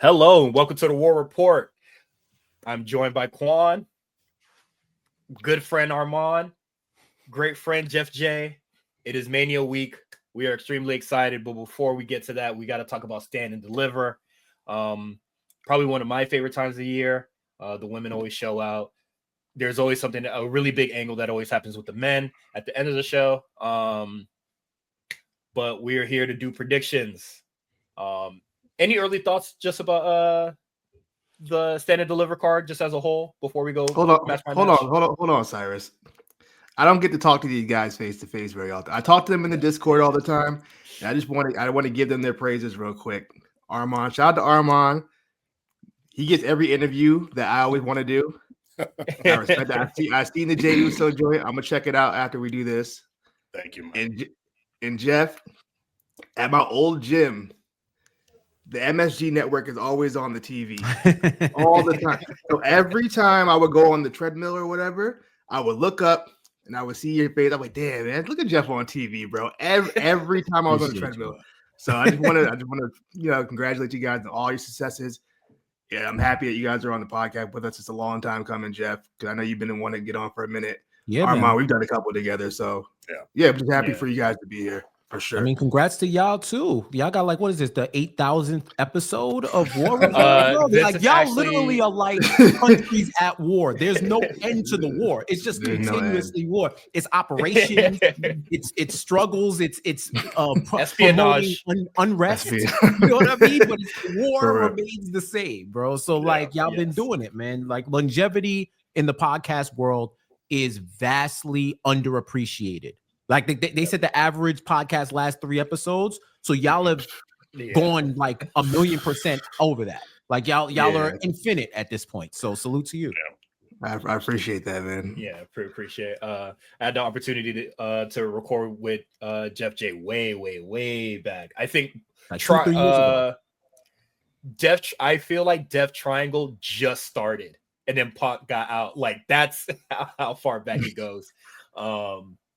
Hello and welcome to the War Report. I'm joined by Quan, good friend Armon, great friend Jeff J. It is Mania week. We are extremely excited, but before we get to that, we got to talk about Stand and Deliver. Probably one of my favorite times of the year. The women always show out. There's always a really big angle that always happens with the men at the end of the show. But we're here to do predictions. Any early thoughts just about the Stand and Deliver card just as a whole before we go? Hold on, Cyrus. I don't get to talk to these guys face to face very often. I talk to them in the Discord all the time. And I want to give them their praises real quick. Armon, shout out to Armon. He gets every interview that I always want to do. I respect that. I've seen the J Uso joint. I'm gonna check it out after we do this. Thank you, man. And Jeff, at my old gym, the MSG network is always on the TV all the time. So every time I would go on the treadmill or whatever, I would look up and I would see your face. I'm like, damn, man, look at Jeff on TV, bro. Every time I was on the treadmill. So I just want to, congratulate you guys on all your successes. Yeah, I'm happy that you guys are on the podcast with us. It's a long time coming, Jeff, because I know you've been wanting to get on for a minute. Yeah, Armon, man. We've done a couple together. So I'm just happy for you guys to be here. For sure. I mean, congrats to y'all too. Y'all got what is this? The 8,000th episode of War Report? Y'all literally are like countries at war. There's no end to the war. It's just continuously war. It's operations. it's struggles. It's espionage, unrest. You know what I mean? But war remains the same, bro. So y'all been doing it, man. Like longevity in the podcast world is vastly underappreciated. Like they said the average podcast lasts 3 episodes. So y'all have gone like 1,000,000% over that. Like y'all are infinite at this point. So salute to you. Yeah. I appreciate that, man. Yeah, appreciate it. I had the opportunity to record with Jeff J way back. I think like 2-3 years ago. I feel like Death Triangle just started and then Pac got out. Like that's how far back it goes.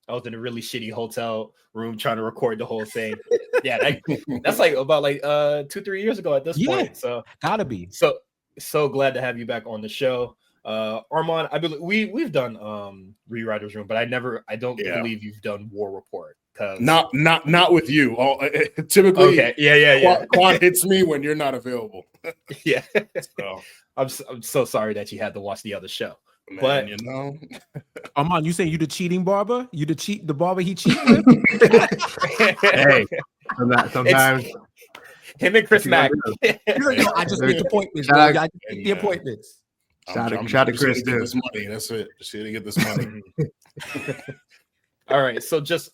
I was in a really shitty hotel room trying to record the whole thing. Yeah, that's like about 2-3 years ago at this point. So gotta be. So glad to have you back on the show. Armon, I believe we've done Rewriters Room, but I don't believe you've ddone War Report. Not with you. Typically, okay, yeah. Quan hits me when you're not available. Yeah. So I'm so sorry that you had to watch the other show. Man, but Armon, you saying you the cheating barber? You the barber he cheat with? Hey, sometimes him and Chris Mack. I just make appointments. I just make the appointments. Shout out to Chris. Get this money. That's it. Just here to get this money. All right. So just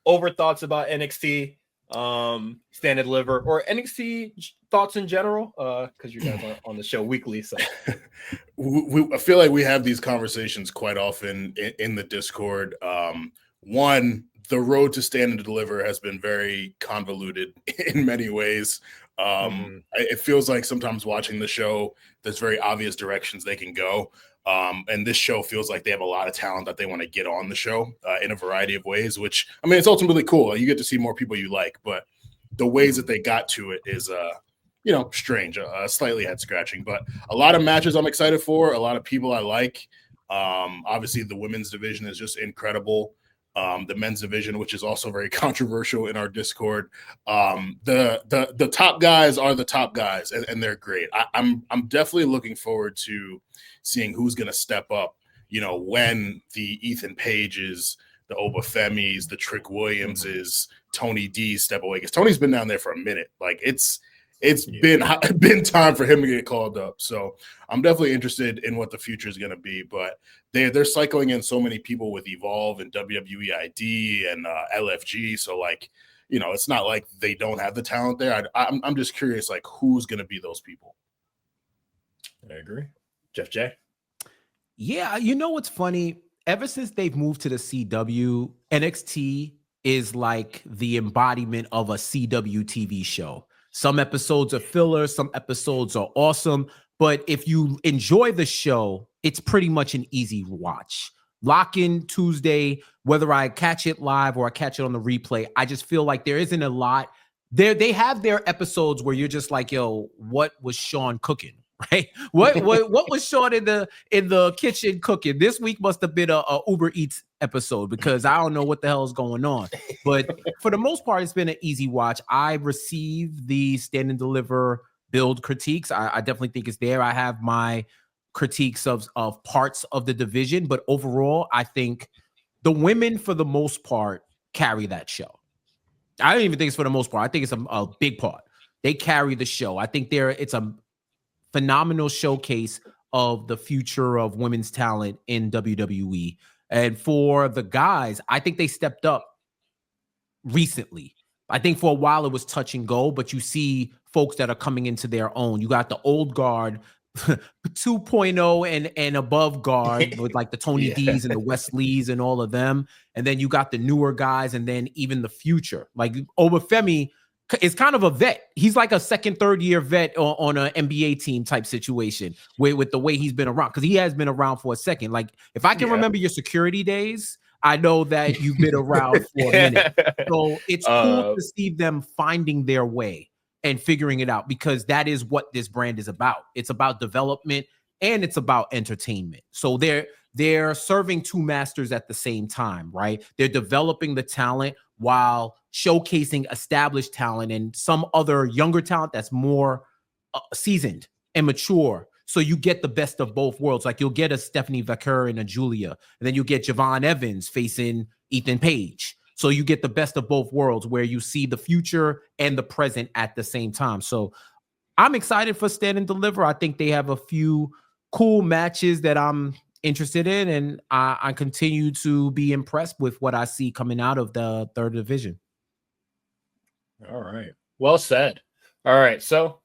over thoughts about NXT, Stand and Deliver, or NXT thoughts in general, because you guys are on the show weekly. So I feel like we have these conversations quite often in the Discord. One, the road to Stand and Deliver has been very convoluted in many ways. It feels like sometimes watching the show, there's very obvious directions they can go. And this show feels like they have a lot of talent that they want to get on the show in a variety of ways, which, I mean, it's ultimately cool. You get to see more people you like, but the ways that they got to it is, strange, slightly head scratching, but a lot of matches I'm excited for, a lot of people I like. Obviously the women's division is just incredible. The men's division, which is also very controversial in our Discord. The top guys are the top guys, and they're great. I'm definitely looking forward to seeing who's going to step up, when the Ethan Pages, the Obafemis, the Trick Williamses, Tony D step away. Because Tony's been down there for a minute. Like, it's been time for him to get called up. So I'm definitely interested in what the future is going to be. But they're cycling in so many people with Evolve and WWE ID and LFG. So, it's not like they don't have the talent there. I'm just curious, who's going to be those people? I agree. Jeff J. Yeah, what's funny? Ever since they've moved to the CW, NXT is like the embodiment of a CW TV show. Some episodes are filler, some episodes are awesome, but if you enjoy the show, it's pretty much an easy watch. Lock in Tuesday, whether I catch it live or I catch it on the replay, I just feel like there isn't a lot they have their episodes where you're just like, yo, what was Sean cooking? Right? What was Sean in the kitchen cooking? This week must have been a Uber Eats episode because I don't know what the hell is going on. But for the most part, it's been an easy watch. I received the Stand and Deliver build critiques. I definitely think it's there. I have my critiques of parts of the division, but overall, I think the women, for the most part, carry that show. I don't even think it's for the most part. I think it's a big part. They carry the show. I think it's a phenomenal showcase of the future of women's talent in WWE. And for the guys, I think they stepped up recently. I think for a while it was touch and go, but you see folks that are coming into their own. You got the old guard, 2.0 and above guard with like the Tony D's and the Wesleys and all of them. And then you got the newer guys and then even the future. Like Obafemi is kind of a vet. He's like a second, third year vet on an NBA team type situation with the way he's been around, because he has been around for a second. Like if I can remember your security days, I know that you've been around for a minute. So it's cool to see them finding their way and figuring it out, because that is what this brand is about. It's about development and it's about entertainment. So they're serving two masters at the same time, right? They're developing the talent while showcasing established talent and some other younger talent that's more seasoned and mature. So you get the best of both worlds. Like you'll get a Stephanie Vaquer and a Julia, and then you get Javon Evans facing Ethan Page. So you get the best of both worlds where you see the future and the present at the same time. So I'm excited for Stand and Deliver. I think they have a few cool matches that I'm interested in, and I continue to be impressed with what I see coming out of the third division. All right. Well said. All right. So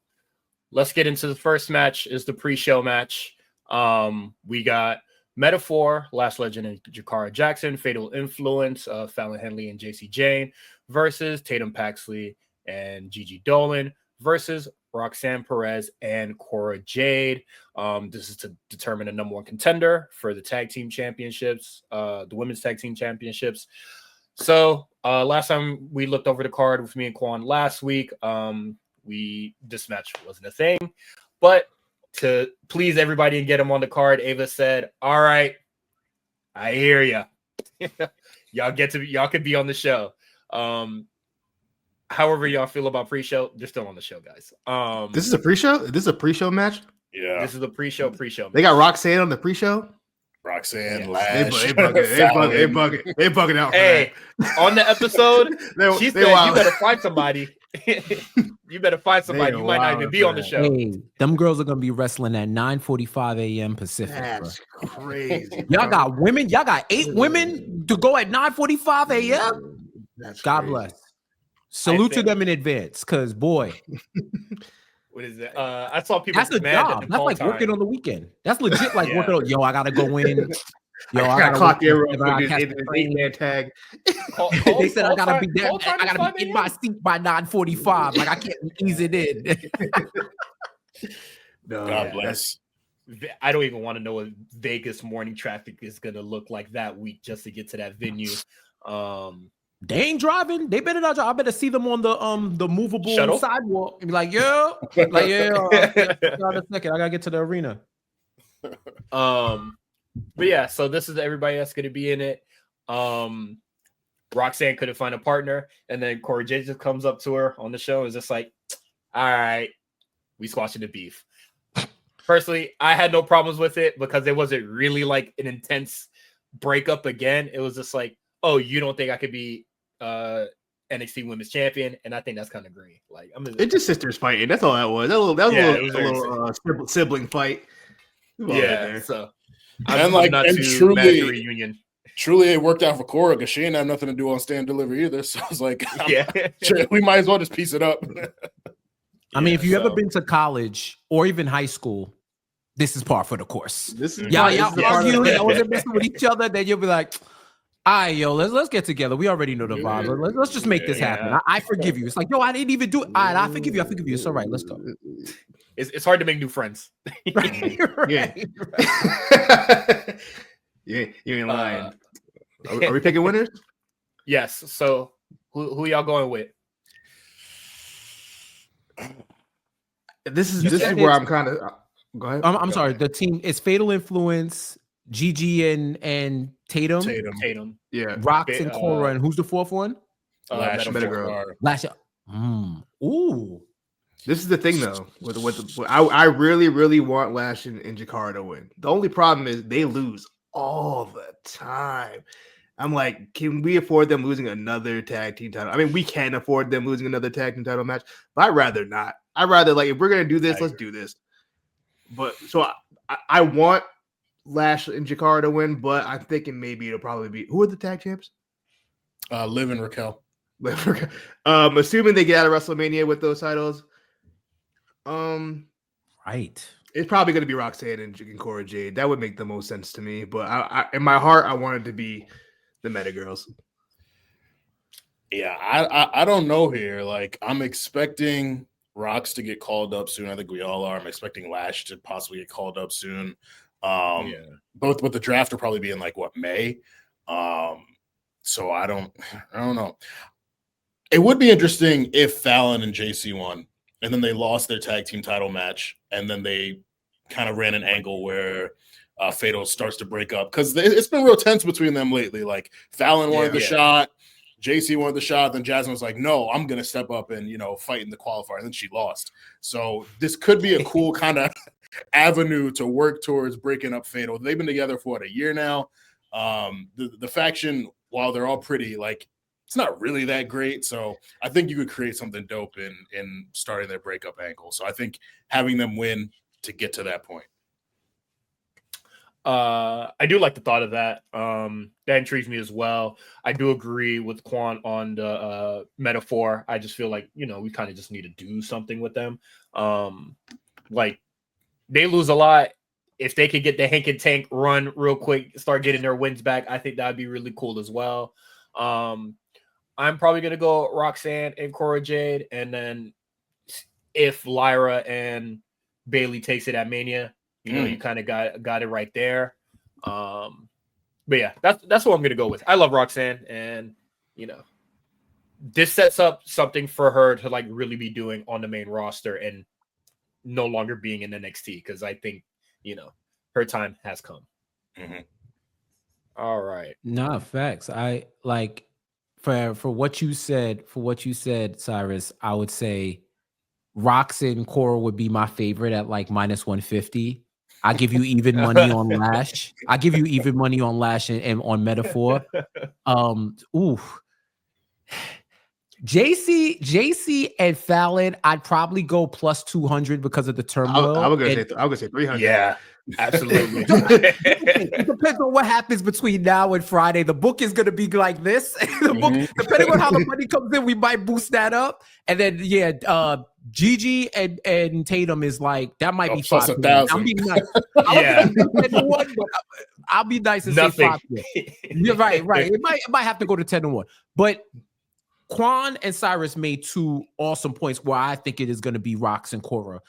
let's get into the first match. Is the pre-show match. We got Metaphor, Last Legend, and Jakara Jackson, Fatal Influence, Fallon Henley and JC Jane versus Tatum Paxley and Gigi Dolan versus Roxanne Perez and Cora Jade. This is to determine a number one contender for the tag team championships, the women's tag team championships. So last time we looked over the card with me and Quan last week, this match wasn't a thing, but to please everybody and get them on the card, Ava said, all right, I hear you. y'all could be on the show. However y'all feel about pre-show, they're still on the show, guys. This is a pre-show? This is a pre-show match? Yeah. This is the pre-show match. They got Roxanne on the pre-show? Roxanne, Lash. They bugging out. Hey, on the episode, she said, you better find somebody. You better find somebody. You might not even be on the show. Hey, them girls are gonna be wrestling at 9:45 a.m. Pacific. That's crazy. Y'all got women. Y'all got 8 women to go at 9:45 a.m. God bless. Salute to them in advance, because boy, what is that? I saw people. That's a job. That's like working on the weekend. That's legit. Like working on. Yo, I gotta go in. Yo, I gotta clock in real quick. Tag. They said I gotta be there. I gotta be in my seat by 9:45. Like I can't ease it in. No, God bless. I don't even want to know what Vegas morning traffic is gonna look like that week just to get to that venue. They ain't driving. They better not drive. I better see them on the movable shuttle? sidewalk and be like, yeah. Like, a second. I gotta get to the arena. But yeah, so this is everybody that's gonna be in it. Roxanne couldn't find a partner, and then Cora Jade just comes up to her on the show and is just like, all right, we squashing the beef. Personally, I had no problems with it because it wasn't really like an intense breakup again. It was just like, oh, you don't think I could be NXT Women's Champion, and I think that's kind of great. Like, it's just sisters fighting. That's all that was. That was a little sibling fight. Yeah. So, truly, it worked out for Cora because she didn't have nothing to do on Stand Deliver either. So I was like, sure, we might as well just piece it up. I mean, if you ever been to college or even high school, this is par for the course. Y'all argue, y'all wasn't messing with each other, then you'll be like, all right, yo, let's get together. We already know the vibe. Let's just make this happen. I forgive you. It's like, yo, I didn't even do it. All right, I forgive you. It's all right. Let's go. It's hard to make new friends. Right. Yeah, you ain't lying. Are we picking winners? Yes. So who y'all going with? This is where I'm kind of. Go ahead. I'm sorry. The team is Fatal Influence, Gigi and Tatum. Yeah. Rocks and Cora, and who's the fourth one? Lash and Metagross. Lash. Ooh. This is the thing though. I really, really want Lash and Jakara to win. The only problem is they lose all the time. I'm like, can we afford them losing another tag team title? I mean, we can afford them losing another tag team title match, but I'd rather not. I'd rather, like, if we're gonna do this, let's do this. But so I want Lash and Jakara to win, but I'm thinking maybe it'll probably be, who are the tag champs? Liv and Raquel. Assuming they get out of WrestleMania with those titles. Right. It's probably going to be Roxanne and Cora Jade. That would make the most sense to me. But I in my heart, I want it to be the Meta Girls. Yeah, I don't know here. Like, I'm expecting Rox to get called up soon. I think we all are. I'm expecting Lash to possibly get called up soon. Both, but the draft will probably be in like May. So I don't know. It would be interesting if Fallon and JC won, and then they lost their tag team title match, and then they kind of ran an angle where Fatal starts to break up, because it's been real tense between them lately. Like, Fallon wanted the shot, JC wanted the shot, then Jasmine was like, no, I'm going to step up and, fight in the qualifier, and then she lost. So this could be a cool kind of avenue to work towards breaking up Fatal. They've been together for a year now. The faction, while they're all pretty, like, it's not really that great. So I think you could create something dope in starting their breakup angle. So I think having them win to get to that point. I do like the thought of that. That intrigues me as well. I do agree with Quan on the metaphor. I just feel like, we kind of just need to do something with them. Like, they lose a lot. If they could get the Hank and Tank run real quick, start getting their wins back, I think that'd be really cool as well. I'm probably going to go Roxanne and Cora Jade. And then if Lyra and Bailey takes it at Mania, you kind of got it right there. But yeah, that's what I'm going to go with. I love Roxanne, and, this sets up something for her to like really be doing on the main roster and no longer being in NXT, because I think, her time has come. Mm-hmm. All right. No, facts. I like for what you said, Cyrus, I would say Roxanne and Cora would be my favorite at like minus 150. I give you even money on Lash. I give you even money on Lash and on Metaphor. JC and Fallon, I'd probably go plus 200 because of the turmoil. I was gonna say 300. Yeah, absolutely. It depends on what happens between now and Friday. The book is gonna be like this. The book, depending on how the money comes in, we might boost that up. And then Gigi and Tatum is like, that might be plus 5,000. I'm being nice. I'll be nice and say 5. You're right. It might have to go to 10-1, but Quan and Cyrus made 2 awesome points where I think it is going to be Rox and Cora.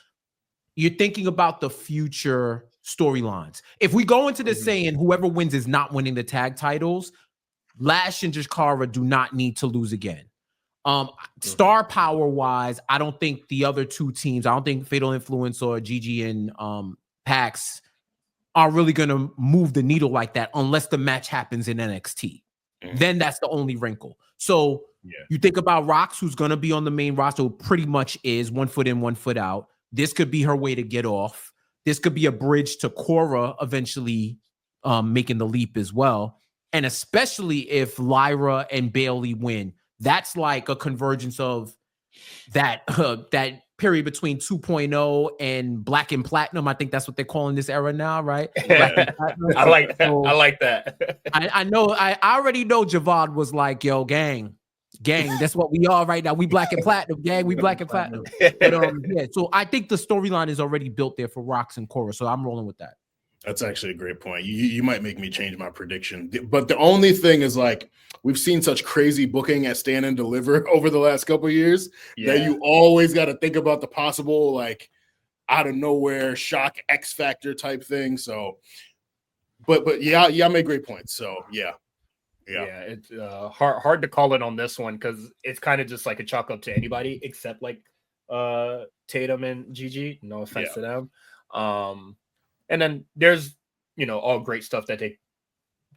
You're thinking about the future storylines. If we go into this saying whoever wins is not winning the tag titles, Lash and Jakara do not need to lose again. Star power wise, I don't think the other 2 teams, I don't think Fatal Influence or Gigi and Pax are really going to move the needle like that unless the match happens in NXT. Then that's the only wrinkle. So you think about Rox, who's going to be on the main roster, pretty much is 1 foot in, 1 foot out. This could be her way to get off. This could be a bridge to Cora eventually making the leap as well. And especially if Lyra and Bailey win, that's like a convergence of that that period between 2.0 and Black and Platinum. I think that's what they're calling this era now, right? I like that. I like that. I know. I already know Javad was like, yo, gang, that's what we are right now. We Black and Platinum, gang. We Black and Platinum. But so I think the storyline is already built there for Rox and Cora. So I'm rolling with that. That's actually a great point. You might make me change my prediction. But the only thing is, like, we've seen such crazy booking at Stand and Deliver over the last couple of years that you always got to think about the possible, like, out of nowhere shock X factor type thing. So, but yeah, make great points. So yeah, it's hard to call it on this one because it's kind of just like a chalk up to anybody except like Tatum and Gigi. No offense to them. And then there's all great stuff that they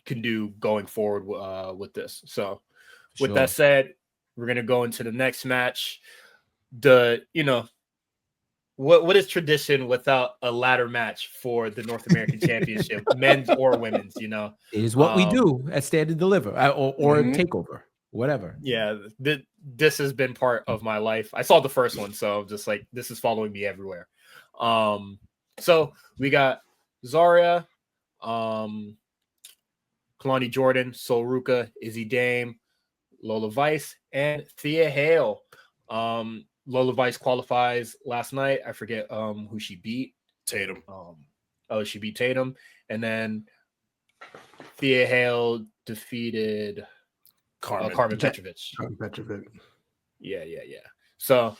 can do going forward with this. So with that said, we're gonna go into the next match. What is tradition without a ladder match for the North American Championship, men's or women's? It is what we do at Stand and Deliver or Takeover, whatever. Yeah, this has been part of my life. I saw the first one, so just like this is following me everywhere. So we got Zarya, Kalani Jordan, Sol Ruka, Izzy Dame, Lola Vice, and Thea Hale. Lola Vice qualifies last night. I forget who she beat. Tatum. She beat Tatum. And then Thea Hale defeated Carmen Petrovic. Yeah. So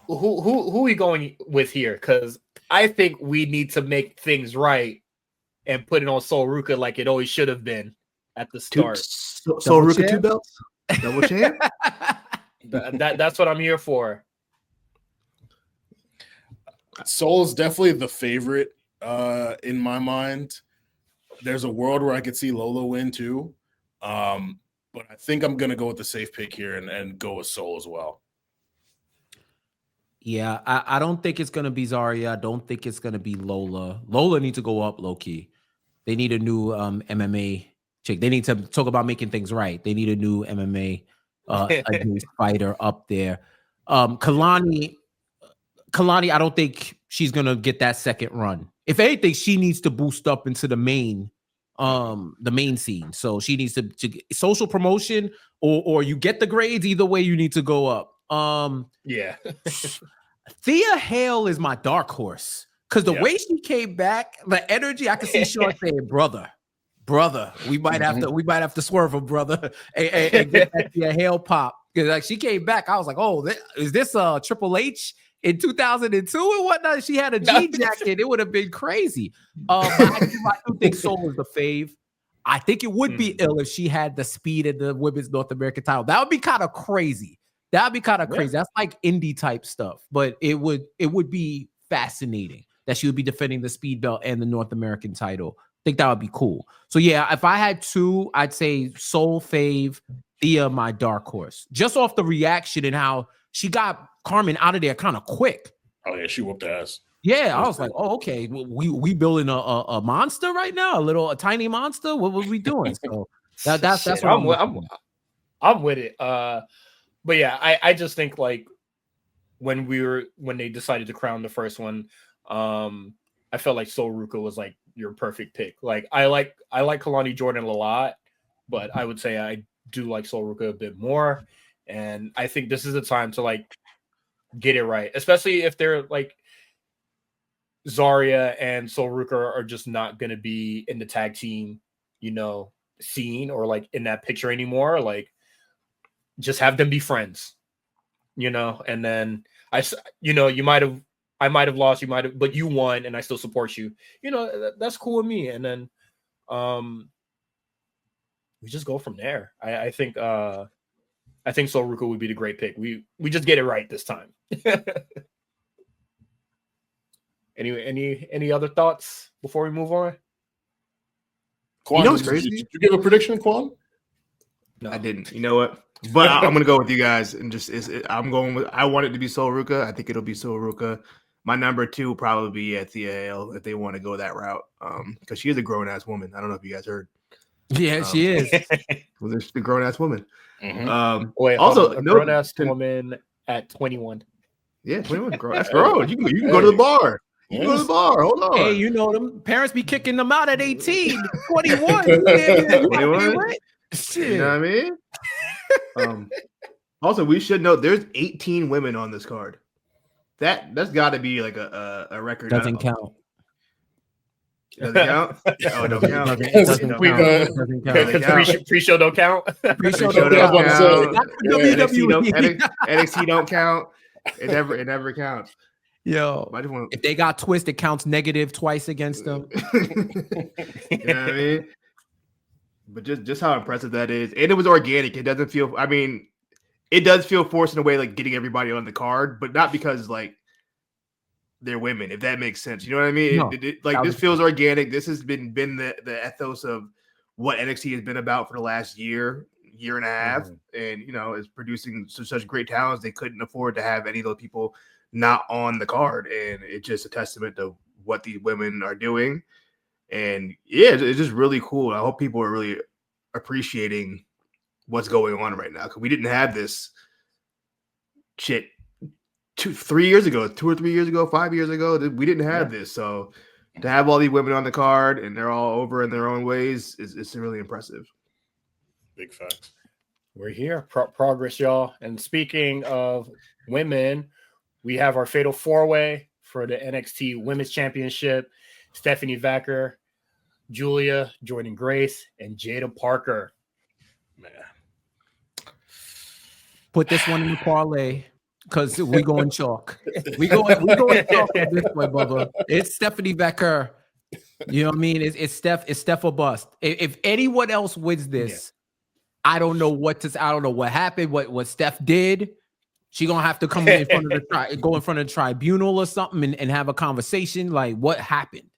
who are we going with here? Because I think we need to make things right and put it on Sol Ruka like it always should have been at the start. Sol Ruka 2 belts? Double champ? That's what I'm here for. Sol is definitely the favorite in my mind. There's a world where I could see Lola win too. But I think I'm going to go with the safe pick here and go with Sol as well. Yeah, I don't think it's going to be Zarya. I don't think it's going to be Lola. Lola needs to go up low-key. They need a new MMA chick. They need to talk about making things right. They need a new MMA a new fighter up there. Kalani, I don't think she's gonna get that second run. If anything, she needs to boost up into the main scene. So she needs to social promotion or you get the grades. Either way, you need to go up. Yeah. Thea Hale is my dark horse because the way she came back, the energy, I can see Sean saying, brother, we might have to swerve him, brother, and get that Hale pop. Because like she came back, I was like, oh, is this Triple H in 2002 and whatnot? She had a G jacket. It would have been crazy. But I do think Sol is the fave. I think it would be ill if she had the speed in the women's North American title. That would be kind of crazy. That's like indie type stuff, but it would be fascinating that she would be defending the speed belt and the North American title. Think that would be cool. So yeah, if I had two, I'd say Sol fave, Thea my dark horse. Just off the reaction and how she got Carmen out of there kind of quick. Oh yeah, she whooped ass. Yeah, I was like, oh okay, we building a monster right now, a tiny monster. What were we doing? So that's what I'm with it. But yeah, I just think like when they decided to crown the first one, I felt like Sol Ruka was like your perfect pick. Like I like Kalani Jordan a lot, but I would say I do like Sol Ruka a bit more. And I think this is the time to like get it right, especially if they're like Zarya and Sol Ruka are just not going to be in the tag team, scene or like in that picture anymore. Like just have them be friends, and then I might have lost, but you won, and I still support you. That's cool with me. And then, we just go from there. I think Sol Ruka would be the great pick. We just get it right this time. Any other thoughts before we move on? Quan, what's crazy? Did you give a prediction, Quan? No, I didn't. You know what? But I'm gonna go with you guys and I'm going with. I want it to be Sol Ruka. I think it'll be Sol Ruka. My number 2 will probably be at Thea Hale if they want to go that route. Because she is a grown ass woman. I don't know if you guys heard. Yeah, she is. She's a grown ass woman. Mm-hmm. Wait, also a grown ass woman at 21. Yeah, 21. That's grown. You can go to the bar. You can go to the bar. Hold on. Hey, them parents be kicking them out at 18, 21. 21. Shit. You know what I mean? Also, we should note there's 18 women on this card. That's got to be like a record. Doesn't count. Doesn't count? Oh, it don't count. Pre-show don't count. Pre-show don't count. NXT don't count. It never counts. Yo, if they got twist, it counts negative twice against them. You know what I mean? But just how impressive that is. And it was organic. It doesn't feel, I mean, it does feel forced in a way, like getting everybody on the card, but not because like they're women, if that makes sense. You know what I mean? No, Like that this was- feels organic. This has been the ethos of what NXT has been about for the last year and a half, and is producing such great talents. They couldn't afford to have any of those people not on the card, and it's just a testament to what these women are doing. And yeah, it's just really cool. I hope people are really appreciating what's going on right now, because we didn't have this shit 3 years ago, 2 or 3 years ago, 5 years ago. We didn't have this. So to have all these women on the card and they're all over in their own ways is really impressive. Big facts. We're here. Progress, y'all. And speaking of women, we have our fatal four-way for the NXT Women's Championship. Stephanie Vacker, Julia, Jordan Grace, and Jada Parker. Man. Put this one in the parlay because we going chalk. We going chalk on this one, Bubba. It's Stephanie Vacker. You know what I mean? It's Steph or bust. If anyone else wins this, I don't know what happened, what Steph did. She gonna have to come in front of the tribunal or something and have a conversation. Like, what happened?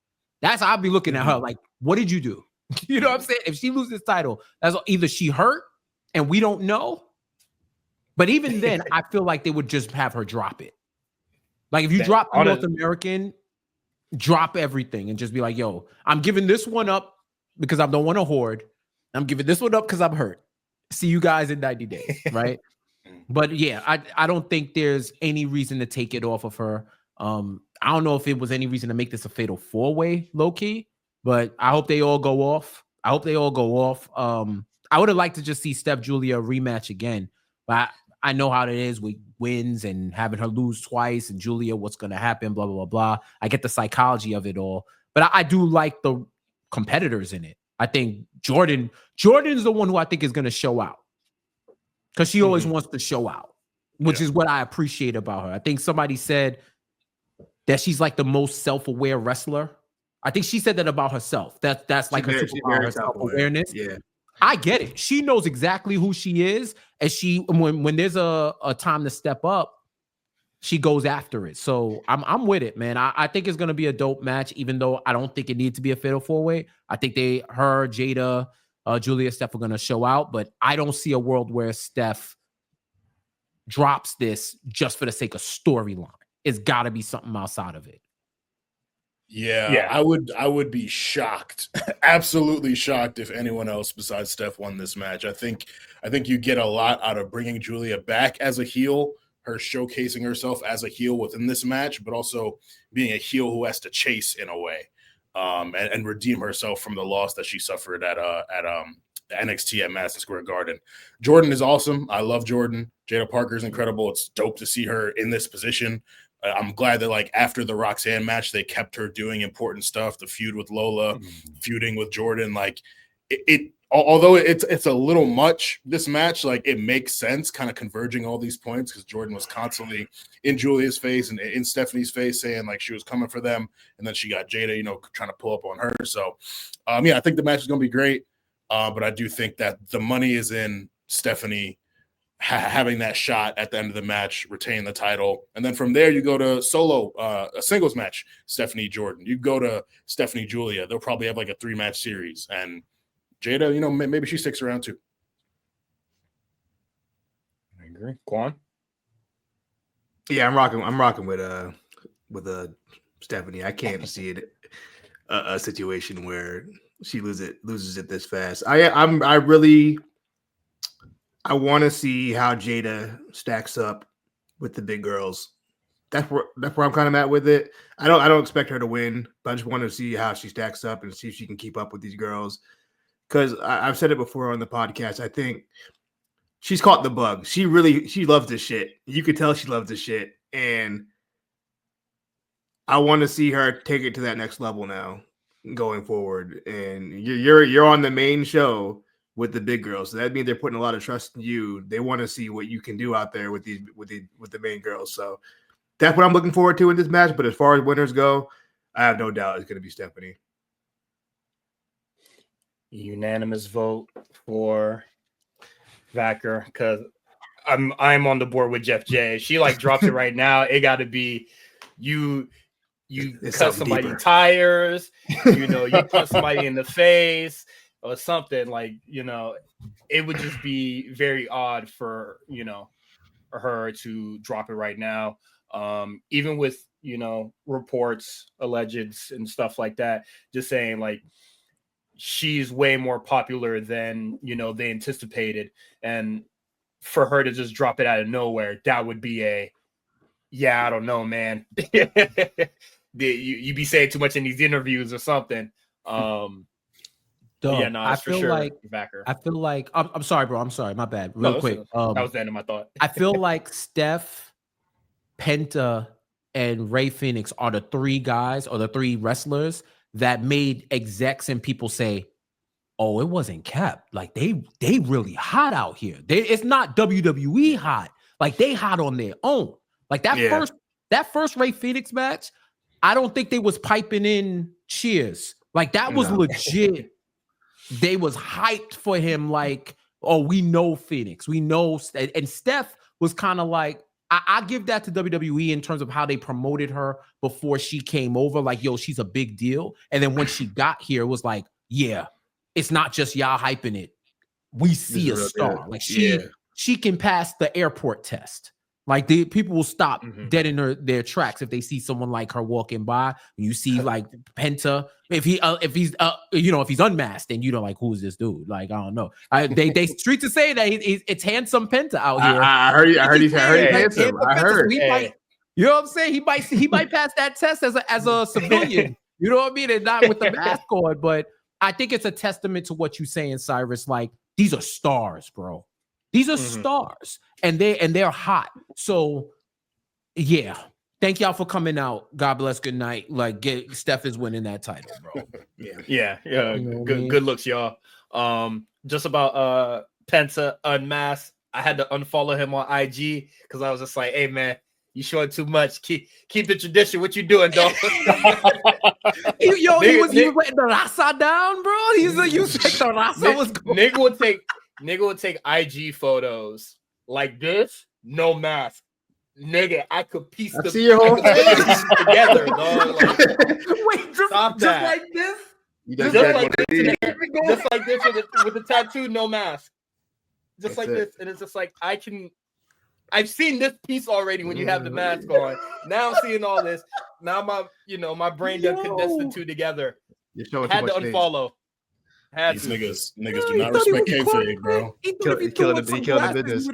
That's how I'll be looking at her. Like, what did you do? You know what I'm saying? If she loses this title, that's either she hurt and we don't know. But even then, I feel like they would just have her drop it. Like, if you drop the North American, drop everything and just be like, yo, I'm giving this one up because I don't want to hoard. I'm giving this one up because I'm hurt. See you guys in 90 days, right? But yeah, I don't think there's any reason to take it off of her. I don't know if it was any reason to make this a fatal four-way, low-key, but I hope they all go off. I would have liked to just see Steph Julia rematch again, but I know how it is with wins and having her lose twice and Julia, what's going to happen, blah, blah, blah, blah. I get the psychology of it all, but I do like the competitors in it. I think Jordan's the one who I think is going to show out because she always wants to show out, which is what I appreciate about her. I think somebody said that she's like the most self-aware wrestler. I think she said that about herself. That's like her superpower, her self-awareness. Yeah. I get it. She knows exactly who she is. And when there's a time to step up, she goes after it. So I'm with it, man. I think it's gonna be a dope match, even though I don't think it needs to be a fatal four-way. I think Jada, Julia, Steph are gonna show out, but I don't see a world where Steph drops this just for the sake of storyline. It's gotta be something outside of it. Yeah. I would be shocked, absolutely shocked, if anyone else besides Steph won this match. I think you get a lot out of bringing Julia back as a heel, her showcasing herself as a heel within this match, but also being a heel who has to chase in a way, and redeem herself from the loss that she suffered at NXT at Madison Square Garden. Jordan is awesome. I love Jordan. Jada Parker is incredible. It's dope to see her in this position. I'm glad that, like, after the Roxanne match, they kept her doing important stuff. The feud with Lola, feuding with Jordan, like although it's a little much, this match, like, it makes sense, kind of converging all these points, because Jordan was constantly in Julia's face and in Stephanie's face saying like she was coming for them, and then she got Jada, trying to pull up on her. So I think the match is going to be great, but I do think that the money is in Stephanie having that shot at the end of the match, retain the title, and then from there you go to solo, a singles match, Stephanie Jordan. You go to Stephanie Julia. They'll probably have like a 3-match series, and Jada, maybe she sticks around too. I agree. Quan? Yeah, I'm rocking with Stephanie. I can't see it a situation where she loses it this fast. I want to see how Jada stacks up with the big girls. That's where I'm kind of at with it. I don't expect her to win, but I just want to see how she stacks up and see if she can keep up with these girls. Because I've said it before on the podcast. I think she's caught the bug. She loves this shit. You could tell she loves this shit, and I want to see her take it to that next level now, going forward. And you're on the main show with the big girls, so that means they're putting a lot of trust in you. They want to see what you can do out there with the main girls. So that's what I'm looking forward to in this match. But as far as winners go, I have no doubt it's going to be Stephanie. Unanimous vote for Vacker, because I'm on the board with Jeff J. She like drops it right now. It got to be you It's cut something somebody deeper. tires, you punch somebody in the face or something, like, it would just be very odd for, her to drop it right now. Even with, reports, allegeds and stuff like that, just saying like she's way more popular than, they anticipated. And for her to just drop it out of nowhere, that would be I don't know, man. You be saying too much in these interviews or something. Yeah, no, I for feel sure. I feel like I'm sorry, bro. I'm sorry, my bad. Real quick. That was the end of my thought. I feel like Steph, Penta, and Ray Phoenix are the three guys or the three wrestlers that made execs and people say, "Oh, it wasn't Cap. Like they really hot out here. It's not WWE hot. Like they hot on their own. Like that first Ray Phoenix match, I don't think they was piping in cheers. Like that was legit. They was hyped for him. Like, oh, we know Phoenix. We know." And Steph was kind of like, I give that to WWE in terms of how they promoted her before she came over. Like, yo, she's a big deal. And then when she got here, it was like, yeah, it's not just y'all hyping it. We see a star. Like she can pass the airport test. Like the people will stop dead in their tracks if they see someone like her walking by. When you see like Penta, if he's unmasked, and like, who's this dude? Like, I don't know. They streets to say that it's handsome Penta out here. I heard he's handsome. I heard. So you know what I'm saying? He might pass that test as a civilian. You know what I mean? And not with the mask on. But I think it's a testament to what you're saying, Cyrus. Like, these are stars, bro. These are stars, and they're hot. So, yeah. Thank y'all for coming out. God bless. Good night. Like, Steph is winning that title, bro. Yeah. Good looks, y'all. Just about Penta unmasked. I had to unfollow him on IG because I was just like, hey man, you showing too much. Keep the tradition. What you doing, dog? He was letting the raza down, bro. You said the raza was going. Nigga would take IG photos like this, no mask. Nigga, I could piece the see your whole face together, dog. Like, wait, just like this? Just like this with the tattoo, no mask. Just like this. And it's just like, I've seen this piece already when you have the mask on. Now I'm seeing all this. Now my brain done condensed the two together. Had to unfollow. These niggas do not respect kayfabe, bro. He killing the business.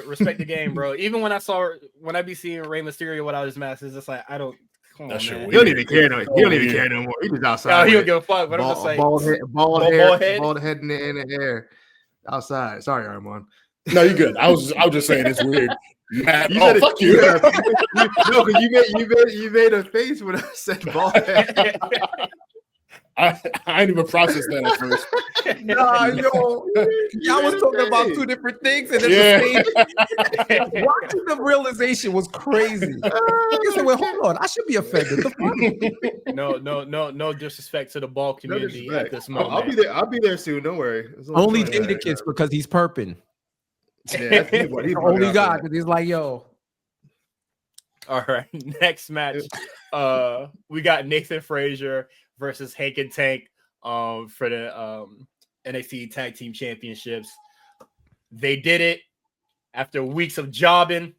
Respect the game, bro. Even when I be seeing Rey Mysterio without his mask, it's just like, I don't. Come on, man. He don't even care no more. He just outside. No, he don't give a fuck. But I'm just like, bald head in the air, outside. Sorry, Armon. No, you good. I was just saying it's weird. Fuck you. No, because you made a face when I said bald head. I ain't even processed that at first. Nah, y'all was talking about two different things, and then watching the realization was crazy. I said, "Well, hold on, I should be offended." No disrespect to the ball community at this moment. I'll be there soon. Don't worry. Only Jadakiss because he's perping. Yeah, he's only God, because he's like, yo. All right, next match. We got Nathan Frazier versus Hank and Tank for the NXT Tag Team Championships. They did it after weeks of jobbing,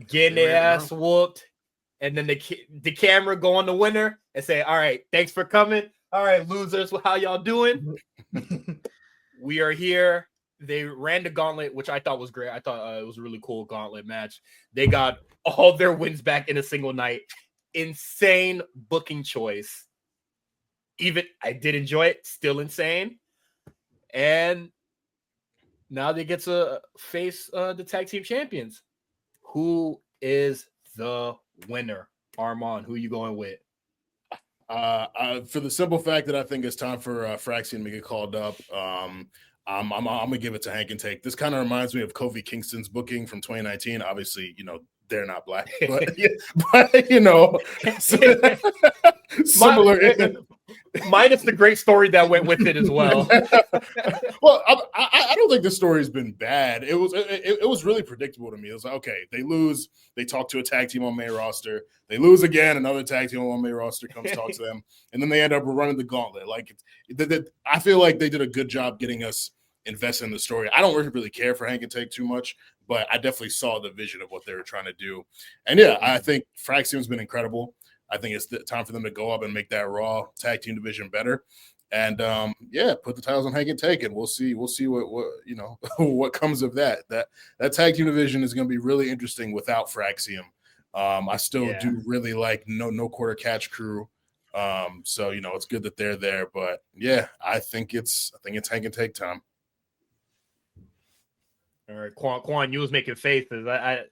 getting their ass whooped, and then the camera go on the winner and say, all right, thanks for coming. All right, losers, how y'all doing? We are here. They ran the gauntlet, which I thought was great. I thought it was a really cool gauntlet match. They got all their wins back in a single night. Insane booking choice. Even I did enjoy it. Still insane. And now they get to face the tag team champions. Who is the winner? Armon, who are you going with? For the simple fact that I think it's time for Fraxian to get called up. I'm gonna give it to Hank and Tank. This kind of reminds me of Kofi Kingston's booking from 2019. Obviously, they're not black, but similar. Minus the great story that went with it as well. Well, I don't think the story's been bad. It was really predictable to me. It was like, okay, they lose, they talk to a tag team on main roster, they lose again, another tag team on main roster comes talk to them, and then they end up running the gauntlet. Like, I feel like they did a good job getting us invested in the story. I don't really care for Hank and Tank too much, but I definitely saw the vision of what they were trying to do. And yeah, I think Fraxium's been incredible. I think it's time for them to go up and make that Raw tag team division better. And put the titles on Hank and Tank, and we'll see what you know what comes of that. That tag team division is going to be really interesting without Fraxium. I still do really like no quarter catch crew. So you know it's good that they're there, but yeah, I think it's Hank and Tank time. All right, Quan, you was making faces.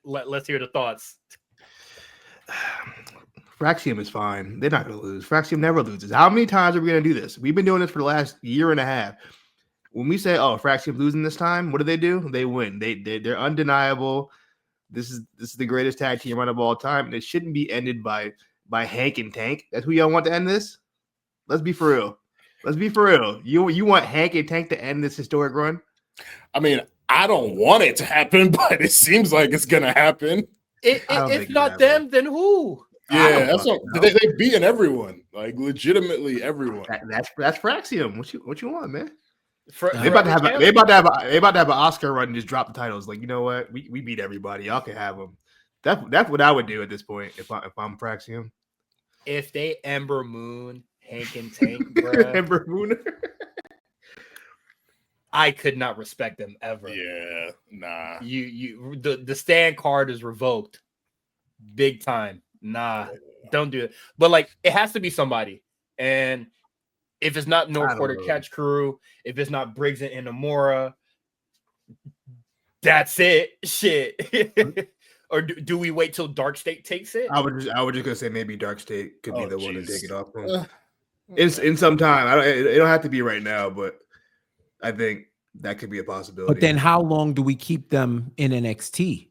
Let's hear the thoughts. Fraxium is fine. They're not going to lose. Fraxium never loses. How many times are we going to do this? We've been doing this for the last year and a half. When we say, "Oh, Fraxium's losing this time," what do? They win. They're undeniable. This is the greatest tag team run of all time, and it shouldn't be ended by Hank and Tank. That's who y'all want to end this? Let's be for real. You want Hank and Tank to end this historic run? I mean, I don't want it to happen, but it seems like it's going to happen. If not them, then who? Yeah, that's what they've beaten everyone, like legitimately everyone. That's Fraxium. What you want, man? They about to have an Oscar run and just drop the titles. Like, you know what? We beat everybody. Y'all can have them. That's what I would do at this point if I'm Fraxium. If they Ember Moon Hank and Tank, bruh, Ember Moon. I could not respect them ever. Yeah, nah. The stand card is revoked, big time. Nah, don't do it. But like, it has to be somebody. And if it's not No Quarter Catch Crew, if it's not Briggs and Inamura, that's it. Shit. Or do we wait till Dark State takes it? I was just gonna say maybe Dark State could be the one to take it off. It's in some time. It don't have to be right now, but I think that could be a possibility. But then how long do we keep them in NXT?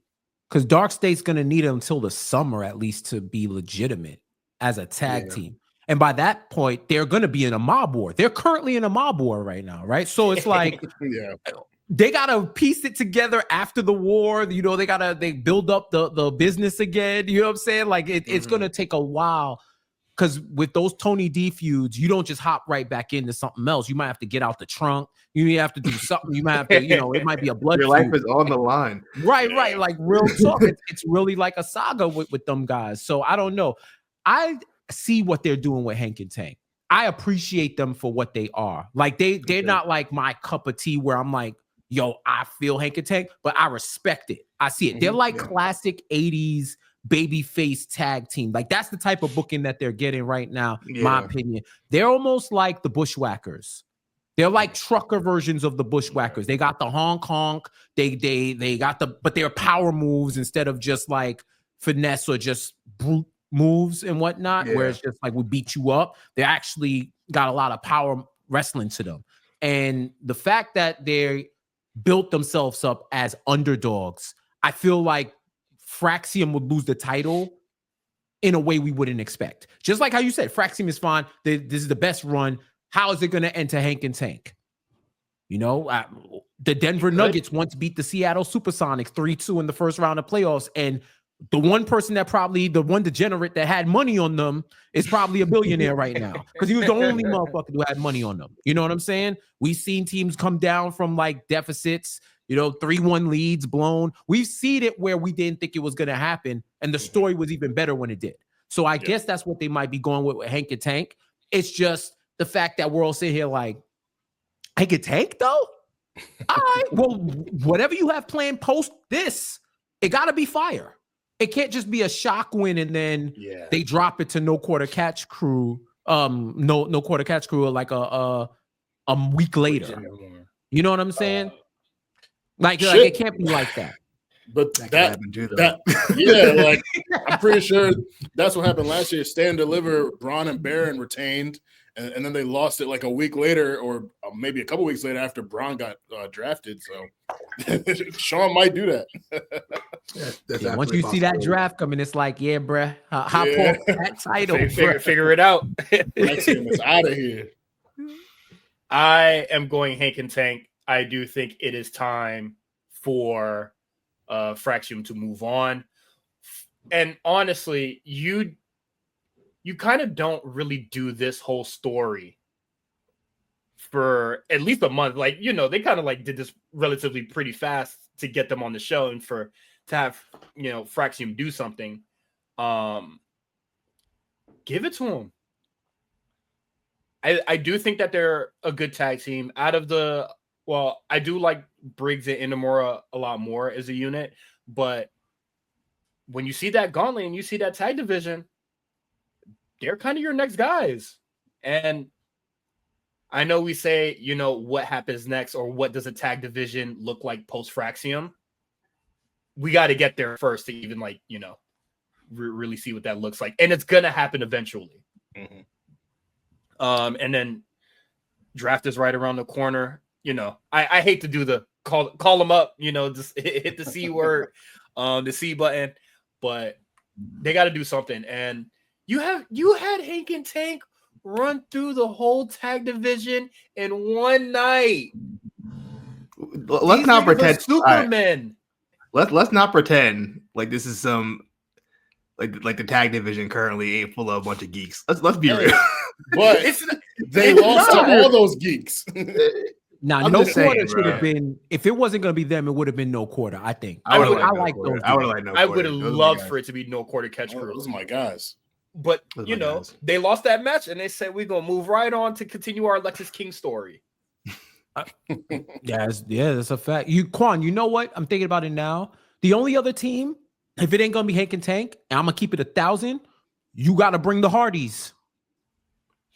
Because Dark State's going to need them until the summer at least to be legitimate as a tag team. And by that point, they're going to be in a mob war. They're currently in a mob war right now, right? So it's like they got to piece it together after the war. You know, they build up the business again. You know what I'm saying? Like it's going to take a while. Because with those Tony D feuds, you don't just hop right back into something else. You might have to get out the trunk. You may have to do something. You might have to, it might be a blood. Your life is on the line. Right. Like real talk. It's really like a saga with them guys. So I don't know. I see what they're doing with Hank and Tank. I appreciate them for what they are. Like they're not like my cup of tea where I'm like, yo, I feel Hank and Tank, but I respect it. I see it. They're like classic 80s babyface tag team. Like that's the type of booking that they're getting right now, my opinion. They're almost like the Bushwhackers. They're like trucker versions of the Bushwhackers. They got the honk. They got but they're power moves instead of just like finesse or just brute moves and whatnot, where it's just like we beat you up. They actually got a lot of power wrestling to them. And the fact that they built themselves up as underdogs, I feel like Fraxium would lose the title in a way we wouldn't expect. Just like how you said, Fraxium is fine. This is the best run. How is it going to end to Hank and Tank? You know, the Denver Nuggets once beat the Seattle Supersonics 3-2 in the first round of playoffs. And the one person the one degenerate that had money on them is probably a billionaire right now because he was the only motherfucker who had money on them. You know what I'm saying? We've seen teams come down from like deficits, 3-1 leads blown. We've seen it where we didn't think it was going to happen. And the story was even better when it did. So I guess that's what they might be going with Hank and Tank. It's just the fact that we're all sitting here like, Hank and Tank though? All right, well, whatever you have planned post this, it got to be fire. It can't just be a shock win and then they drop it to No Quarter Catch Crew. No Quarter Catch Crew like a week later. You know what I'm saying? Like it can't be like that. But that yeah, like I'm pretty sure that's what happened last year. Stand Deliver, Braun and Baron retained, and then they lost it like a week later, or maybe a couple weeks later after Braun got drafted. So Sean might do that. Yeah, once you see that draft coming, it's like, yeah, bruh, hop Yeah. off that title. Figure it out. Maxim is out of here. I am going Hank and Tank. I do think it is time for Fraxium to move on. And honestly, you kind of don't really do this whole story for at least a month. Like, you know, they kind of like did this relatively pretty fast to get them on the show and to have, you know, Fraxium do something. Give it to them. I do think that they're a good tag team. I do like Briggs and Inamura a lot more as a unit, but when you see that gauntlet and you see that tag division, they're kind of your next guys. And I know we say, you know, what happens next or what does a tag division look like post Fraxium? We got to get there first to even like, you know, really see what that looks like. And it's going to happen eventually. Mm-hmm. And then draft is right around the corner. You know, I hate to do the call them up, you know, just hit the C word, the C button, but they got to do something. And you had Hank and Tank run through the whole tag division in one night. Let's not pretend Supermen. Let's not pretend like this is some like the tag division currently ain't full of a bunch of geeks. Let's be real. But they lost to all those geeks. Now, no quarter should have been. If it wasn't going to be them, it would have been no quarter. I think. I would have loved for it to be no quarter catch crew. Those are my guys. But you know, they lost that match, and they said we're gonna move right on to continue our Alexis King story. Yeah, that's a fact. Quan, you know what? I'm thinking about it now. The only other team, if it ain't gonna be Hank and Tank, and I'm gonna keep it 1,000, you got to bring the Hardys.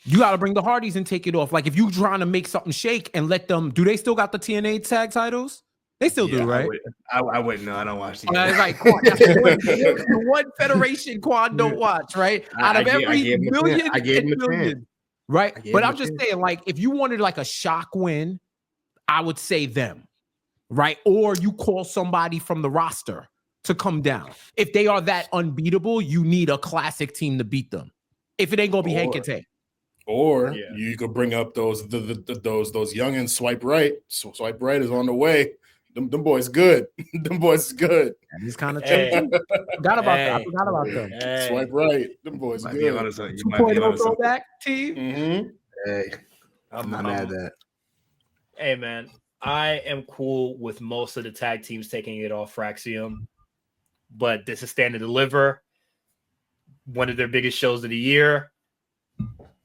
You got to bring the Hardys and take it off. Like if you trying to make something shake and let them, do they still got the TNA tag titles? They still do, right? I wouldn't know. I don't watch TNA. Right, Quan, that's one federation Quan don't watch, right? Out of every million, right? But I'm just saying, like, if you wanted like a shock win, I would say them, right? Or you call somebody from the roster to come down. If they are that unbeatable, you need a classic team to beat them. If it ain't gonna be Hank and Tank. Or you could bring up those youngins. Swipe right. Swipe right is on the way. Them boys good. Them boys good. He's kind of forgot about that. I forgot about them. Swipe right. Them boys good. 2.0 throwback team. Mm-hmm. Hey, I'm not mad at that. Hey man, I am cool with most of the tag teams taking it off Fraxium, but this is Stand and Deliver, one of their biggest shows of the year.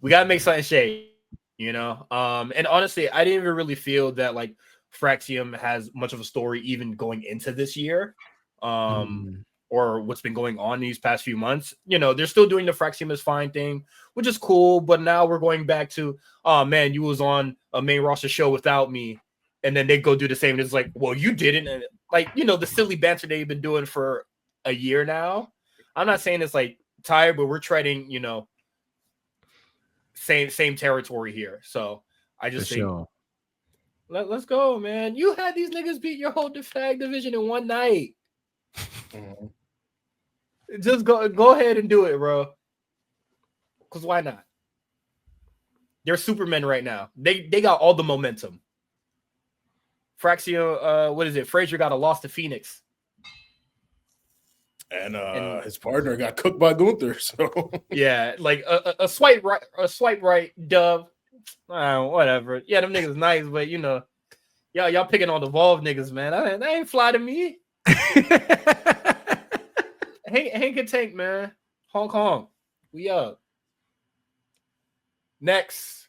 We gotta make something shake, you know. And honestly, I didn't even really feel that like Fraxium has much of a story even going into this year, or what's been going on these past few months. You know, they're still doing the Fraxium is fine thing, which is cool. But now we're going back to, oh man, you was on a main roster show without me, and then they go do the same. And it's like, well, you didn't. And like, you know, the silly banter they've been doing for a year now. I'm not saying it's like tired, but we're treading, you know, same territory here. So I just think let's go, man. You had these niggas beat your whole tag division in one night. Just go ahead and do it, bro. Because why not? They're Supermen right now. They got all the momentum. Fraxio, what is it? Frazier got a loss to Phoenix. And his partner got cooked by Gunther. So yeah, like a swipe right, Dove. Whatever. Yeah, them niggas nice, but you know, y'all picking on the Evolve niggas, man. That ain't fly to me. Hank and Tank, man. Hong Kong. We up. Next,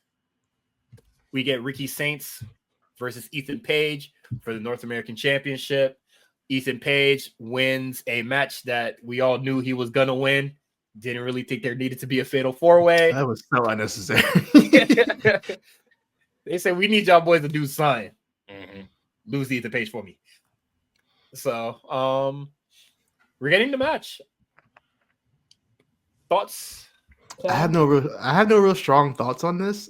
we get Ricky Saints versus Ethan Page for the North American Championship. Ethan Page wins a match that we all knew he was going to win. Didn't really think there needed to be a fatal four-way. That was so unnecessary. They said, we need y'all boys to do something. Lose Ethan Page for me. So, we're getting the match. Thoughts? I have no real strong thoughts on this.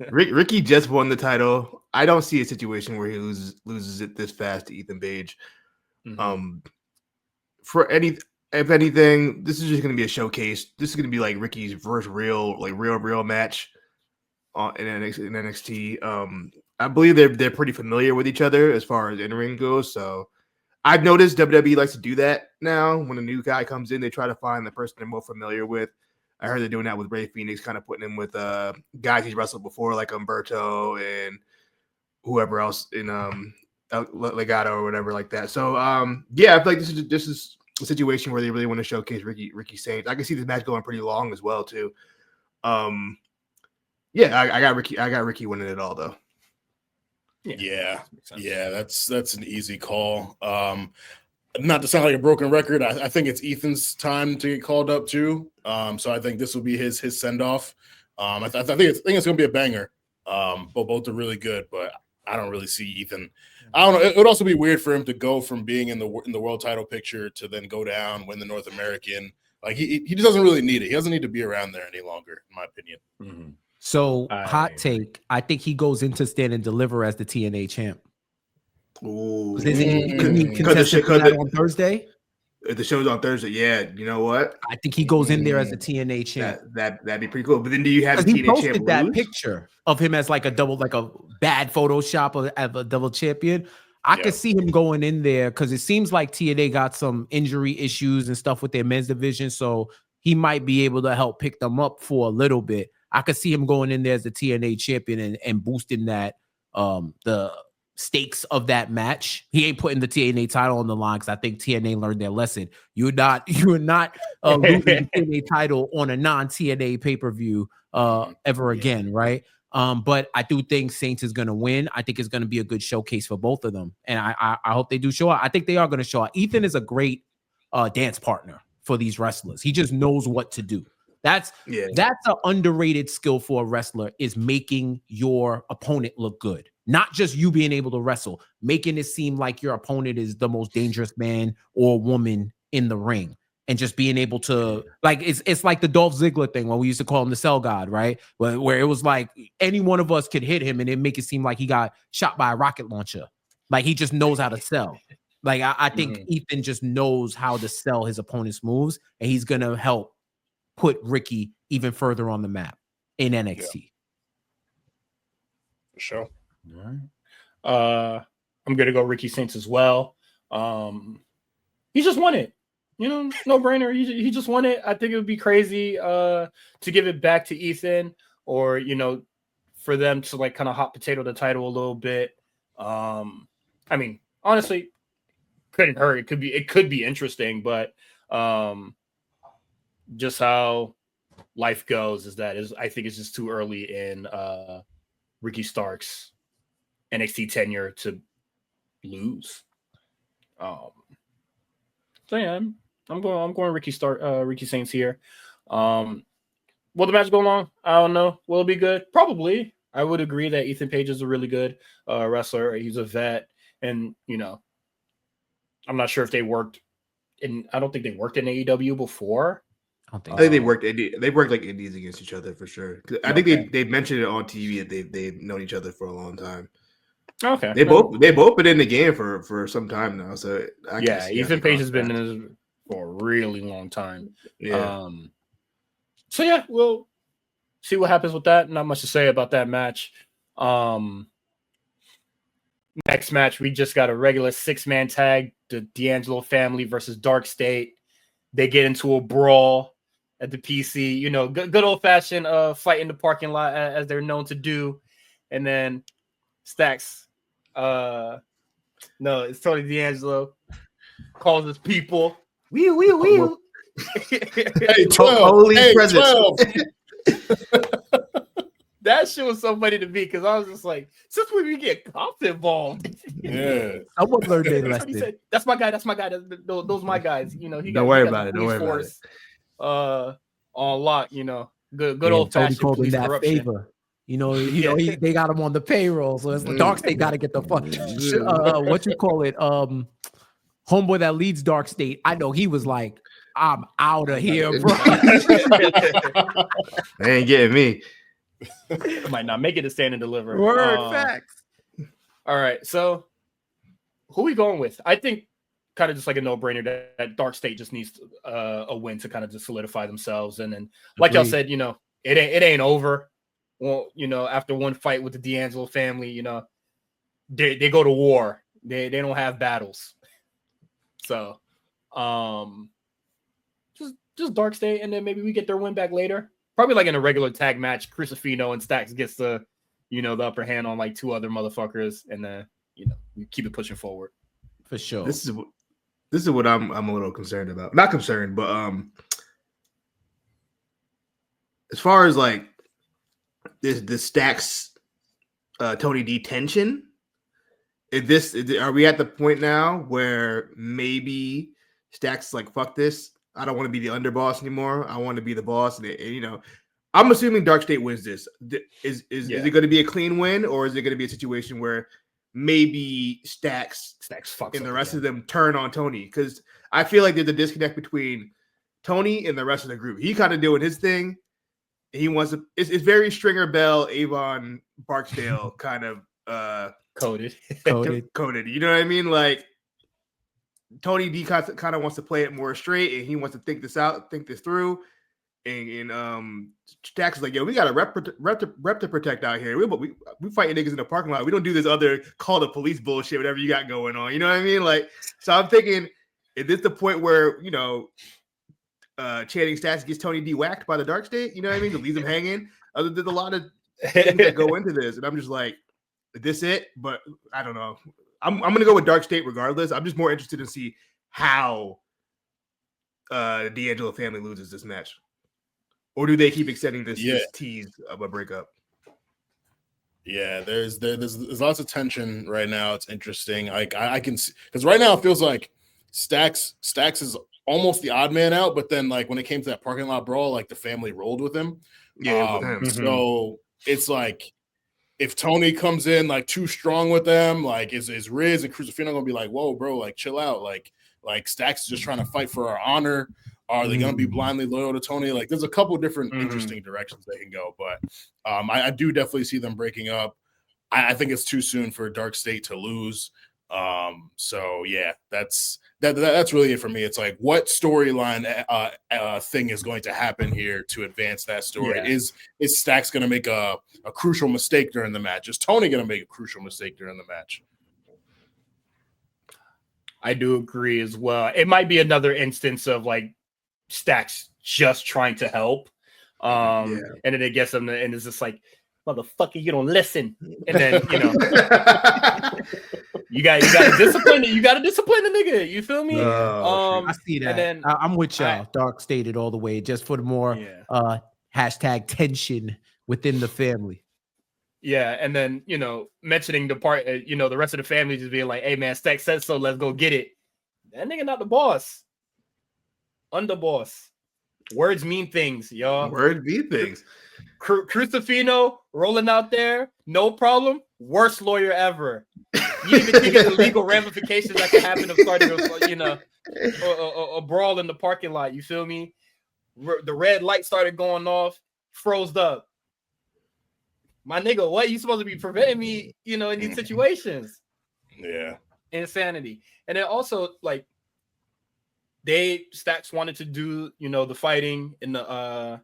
Ricky just won the title. I don't see a situation where he loses it this fast to Ethan Page. Mhm. If anything, this is just going to be a showcase. This is going to be like Ricky's first real match in NXT. I believe they're pretty familiar with each other as far as in-ring goes. So I've noticed WWE likes to do that now. When a new guy comes in, they try to find the person they're more familiar with. I heard they're doing that with Ray Phoenix, kind of putting him with guys he's wrestled before, like Umberto and whoever else in Legato or whatever like that. So yeah, I feel like this is a situation where they really want to showcase Ricky Saints. I can see this match going pretty long as well too. Yeah, I got Ricky winning it all though. Yeah, that's an easy call. Not to sound like a broken record, I think it's Ethan's time to get called up too. So I think this will be his send off. I think it's going to be a banger. But both are really good, but I don't really see Ethan. I don't know. It would also be weird for him to go from being in the world title picture to then go down, win the North American. Like he just doesn't really need it. He doesn't need to be around there any longer, in my opinion. Mhm. So hot take. I think he goes into Stand and Deliver as the TNA champ. Ooh, Because on Thursday. If the show's on Thursday, yeah, you know what? I think he goes in there as the TNA champ. That'd be pretty cool. But then do you have the he TNA posted champ that lose? picture of him as like a bad Photoshop of a double champion? I could see him going in there because it seems like TNA got some injury issues and stuff with their men's division, so he might be able to help pick them up for a little bit. I could see him going in there as the TNA champion and boosting that the stakes of that match. He ain't putting the TNA title on the line because I think TNA learned their lesson. You're not losing the TNA title on a non-TNA pay-per-view ever again, right? But I do think Saints is going to win. I think it's going to be a good showcase for both of them, and I hope they do show up. I think they are going to show up. Ethan is a great dance partner for these wrestlers. He just knows what to do. That's an underrated skill for a wrestler, is making your opponent look good. Not just you being able to wrestle, making it seem like your opponent is the most dangerous man or woman in the ring. And just being able to, like, it's like the Dolph Ziggler thing when we used to call him the Cell God, right? Where it was like any one of us could hit him and it make it seem like he got shot by a rocket launcher. Like he just knows how to sell. Like I think Ethan just knows how to sell his opponent's moves, and he's gonna help put Ricky even further on the map in NXT. Yeah. For sure. All right. I'm gonna go Ricky Saints as well. He just won it. No brainer. He just won it. I think it would be crazy to give it back to Ethan, or for them to like kind of hot potato the title a little bit. I mean, honestly, couldn't hurt. It could be interesting, but just how life goes I think it's just too early in Ricky Stark's NXT tenure to lose. So yeah, I'm going Ricky Saints here. Will the match go long? I don't know. Will it be good? Probably. I would agree that Ethan Page is a really good wrestler. He's a vet, and I'm not sure if they worked I don't think they worked in AEW before. I think they worked like indies against each other for sure. I think they mentioned it on TV that they've known each other for a long time. Okay, they both been in the game for some time now. So Ethan Page has been in this for a really long time. Yeah. So yeah, we'll see what happens with that. Not much to say about that match. Next match, we just got a regular 6-man tag: the D'Angelo family versus Dark State. They get into a brawl at the PC. Good old fashioned fight in the parking lot as they're known to do. And then Stacks, no, it's Tony D'Angelo, calls his people. Wheel. Hey, 12. Holy presence. 12. That shit was so funny to me because I was just like, since when we get cops involved? Yeah. Someone learned their That's what he lesson. said. That's my guy. Those my guys. Don't worry about it. Don't worry about it. On lock. Good old fashioned police corruption. Favor. They got him on the payroll, so it's Dark State got to get the fuck. What you call it? Homeboy that leads Dark State. I know he was like, I'm out of here, bro. They ain't getting me. Might not make it to Stand and Deliver. Word facts. All right, so who we going with? I think kind of just like a no-brainer that Dark State just needs a win to kind of just solidify themselves, and then like y'all said, it ain't over. Well, after one fight with the D'Angelo family, they go to war. They don't have battles. So, just Dark State, and then maybe we get their win back later. Probably like in a regular tag match, Crucifino and Stacks gets the upper hand on like two other motherfuckers, and then we keep it pushing forward. For sure. This is what I'm a little concerned about. Not concerned, but as far as like the Stacks Tony D tension, are we at the point now where maybe Stacks is like, fuck this, I don't want to be the underboss anymore, I want to be the boss, and I'm assuming Dark State wins this. Is it going to be a clean win, or is it going to be a situation where maybe Stacks fucks and the rest of them turn on Tony? Because I feel like there's a disconnect between Tony and the rest of the group. He kind of doing his thing. He wants to. It's very Stringer Bell, Avon, Barksdale kind of coded. You know what I mean? Like Tony D kind of wants to play it more straight, and he wants to think this through. And Stacks is like, yo, we got a rep to protect out here. We fighting niggas in the parking lot. We don't do this other call the police bullshit, whatever you got going on. You know what I mean? Like, so I'm thinking, is this the point where Channing Stacks gets Tony D whacked by the Dark State? You know what I mean? To leave him hanging. There's a lot of things that go into this, and I'm just like, is this it? But I don't know. I'm gonna go with Dark State regardless. I'm just more interested to see how the D'Angelo family loses this match. Or do they keep extending this tease of a breakup? Yeah, there's lots of tension right now. It's interesting. Like I can see, because right now it feels like Stacks is almost the odd man out, but then like when it came to that parking lot brawl, like the family rolled with him. Yeah, with him. So it's like if Tony comes in like too strong with them, like is Riz and Crucifino gonna be like, whoa, bro, like chill out, like Stacks is just trying to fight for our honor. Are they going to be blindly loyal to Tony? Like, there's a couple of different interesting directions they can go, but I do definitely see them breaking up. I think it's too soon for Dark State to lose. So yeah, that's really it for me. It's like, what storyline thing is going to happen here to advance that story? Yeah. Is Stacks going to make a crucial mistake during the match? Is Tony going to make a crucial mistake during the match? I do agree as well. It might be another instance of like Stacks just trying to help. And then it gets them and it's just like, motherfucker, you don't listen. And then, you got to discipline it. You got to discipline the nigga. You feel me? I see that. And then, I'm with y'all. Dark Stated all the way, just for the more hashtag tension within the family. Yeah, and then mentioning the part, the rest of the family just being like, "Hey man, Stacks said so. Let's go get it." That nigga not the boss. Underboss. Words mean things, y'all. Words mean things. Crucifino rolling out there, no problem. Worst lawyer ever. You even think of the legal ramifications that could happen of starting a brawl in the parking lot. You feel me? The red light started going off, froze up. My nigga, what? You supposed to be preventing me, in these situations. Yeah. Insanity. And then also, like, Stacks wanted to do, the fighting in the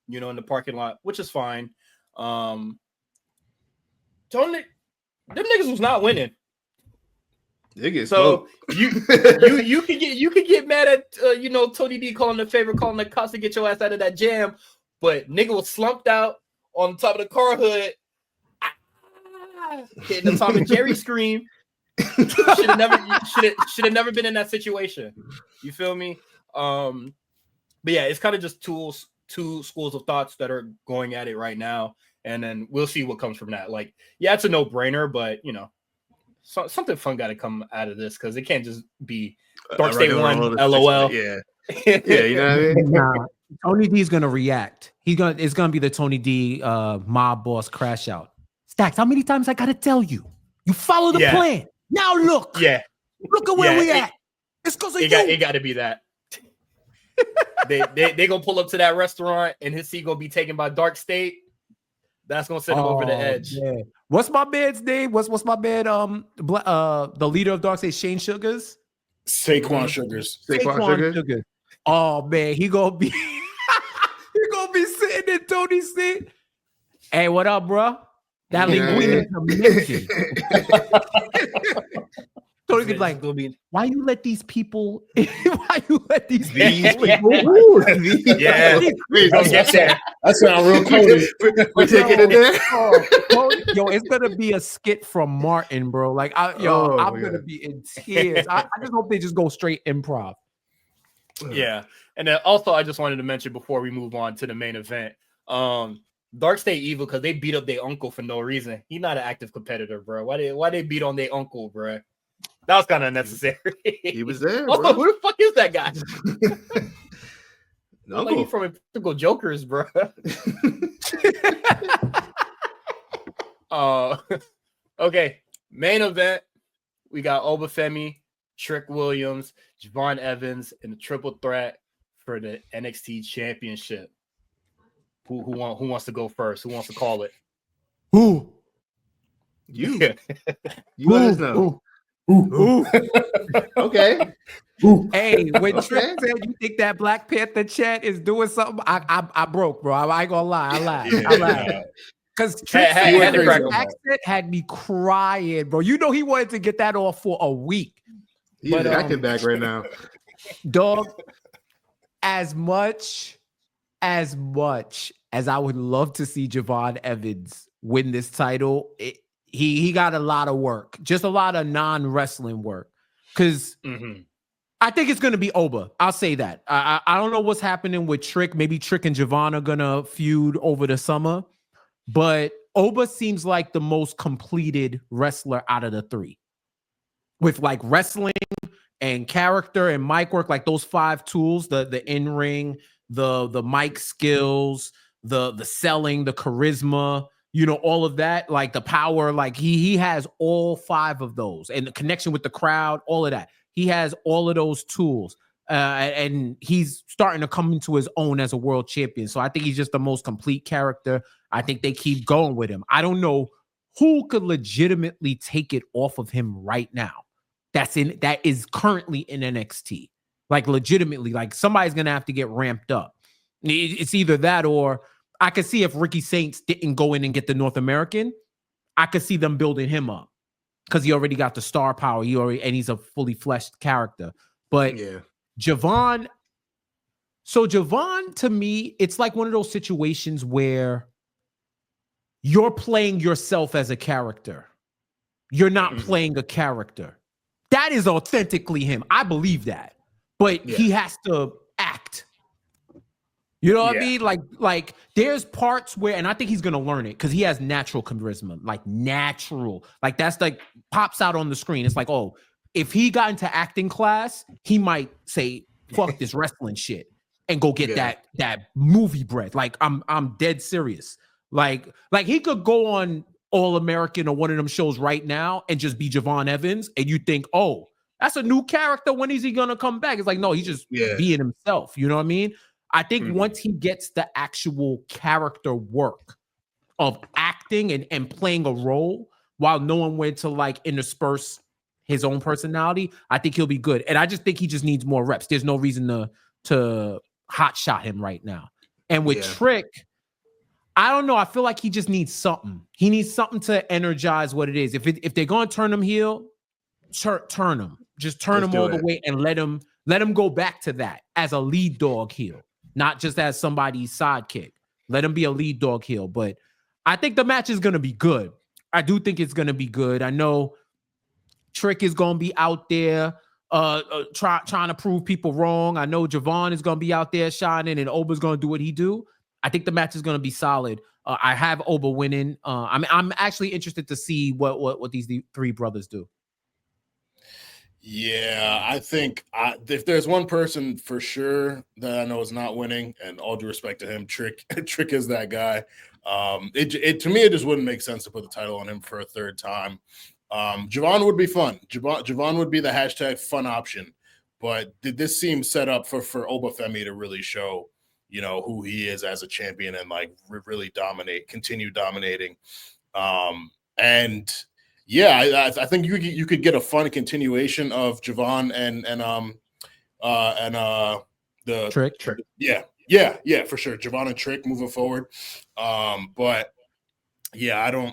in the parking lot, which is fine. Tony, them niggas was not winning. So you could get mad at Tony D calling the cops to get your ass out of that jam, but nigga was slumped out on top of the car hood, hitting the Tom and Jerry scream. Should have never been in that situation. You feel me? But yeah, it's kind of just two schools of thoughts that are going at it right now, and then we'll see what comes from that. Like, yeah, it's a no-brainer, but something fun got to come out of this because it can't just be Dark State 1, LOL. Yeah, you know what I mean? Tony D is gonna react. It's gonna be the Tony D mob boss crash out. Stacks, how many times I gotta tell you? You follow the plan. Now look. Yeah. Look at where we at. It's because of you. It got to be that. they gonna pull up to that restaurant and his seat gonna be taken by Dark State. That's gonna send him over the edge. Man. What's my man's name? What's my man? The leader of Dark State, Shane Sugars. Saquon Sugars. Saquon Sugars. Oh man, he gonna be sitting in Tony's seat. Hey, what up, bro? That linguine is amazing. Tony's gonna be like, why you let these people? Why you let these people? Yeah, that sounds real cool. We're taking it there. Yo, it's gonna be a skit from Martin, bro. Like, I'm gonna be in tears. I just hope they just go straight improv. Yeah, and then also I just wanted to mention before we move on to the main event, Dark State Evil, because they beat up their uncle for no reason. He's not an active competitor, bro. Why they beat on their uncle, bro? That was kind of unnecessary. He was there. Oh, who the fuck is that guy? No, like he's from Impractical Jokers, bro. Okay, main event. We got Obafemi, Trick Williams, Javon Evans, and the triple threat for the NXT Championship. Who wants to go first? Who wants to call it? Who? You. You let us know. Okay. Hey, when Trick said you think that Black Panther chat is doing something, I broke, bro. I ain't gonna lie. I lied. Because Trick's accent had me crying, bro. You know he wanted to get that off for a week. He's acting back right now. Dog, as much as I would love to see Javon Evans win this title, he got a lot of work. Just a lot of non-wrestling work. Because I think it's going to be Oba. I'll say that. I don't know what's happening with Trick. Maybe Trick and Javon are going to feud over the summer. But Oba seems like the most completed wrestler out of the three. With like wrestling and character and mic work, like those 5 tools, the in-ring, the mic skills, the selling, the charisma, you know, all of that, like the power, like he has all 5 of those, and the connection with the crowd, all of that. He has all of those tools. And he's starting to come into his own as a world champion. So I think he's just the most complete character. I think they keep going with him. I don't know who could legitimately take it off of him right now. That is currently in NXT. Like legitimately, like somebody's gonna have to get ramped up. It's either that, or I could see if Ricky Saints didn't go in and get the North American, I could see them building him up because he already got the star power. And he's a fully fleshed character. But yeah. Javon, to me, it's like one of those situations where you're playing yourself as a character. You're not playing a character. That is authentically him. I believe that. But he has to act. You know what I mean? Like there's parts where, and I think he's going to learn it because he has natural charisma, like natural. Like that's like pops out on the screen. It's like, oh, if he got into acting class, he might say, fuck this wrestling shit and go get that movie bread. Like I'm dead serious. Like he could go on All American or one of them shows right now and just be Javon Evans. And you think, oh, that's a new character. When is he going to come back? It's like, no, he's just being himself. You know what I mean? I think once he gets the actual character work of acting and playing a role while knowing when to like intersperse his own personality, I think he'll be good. And I just think he just needs more reps. There's no reason to hot shot him right now. And with Trick, I don't know. I feel like he just needs something. He needs something to energize what it is. If they're going to turn him heel, turn him. Just turn him all the way and let him go back to that as a lead dog heel, not just as somebody's sidekick. Let him be a lead dog heel. But I think the match is going to be good. I do think it's going to be good. I know Trick is going to be out there trying to prove people wrong. I know Javon is going to be out there shining and Oba's going to do what he do. I think the match is going to be solid. I have Oba winning. I'm actually interested to see what these 3 brothers do. Yeah, I think if there's one person for sure that I know is not winning, and all due respect to him, Trick is that guy. It to me, it just wouldn't make sense to put the title on him for a third time. Javon would be fun. Javon would be the hashtag fun option, but this seems set up for Obafemi to really show, who he is as a champion and like really continue dominating. And yeah, I think you could get a fun continuation of Javon and the Trick. Yeah, for sure. Javon and Trick moving forward. But yeah,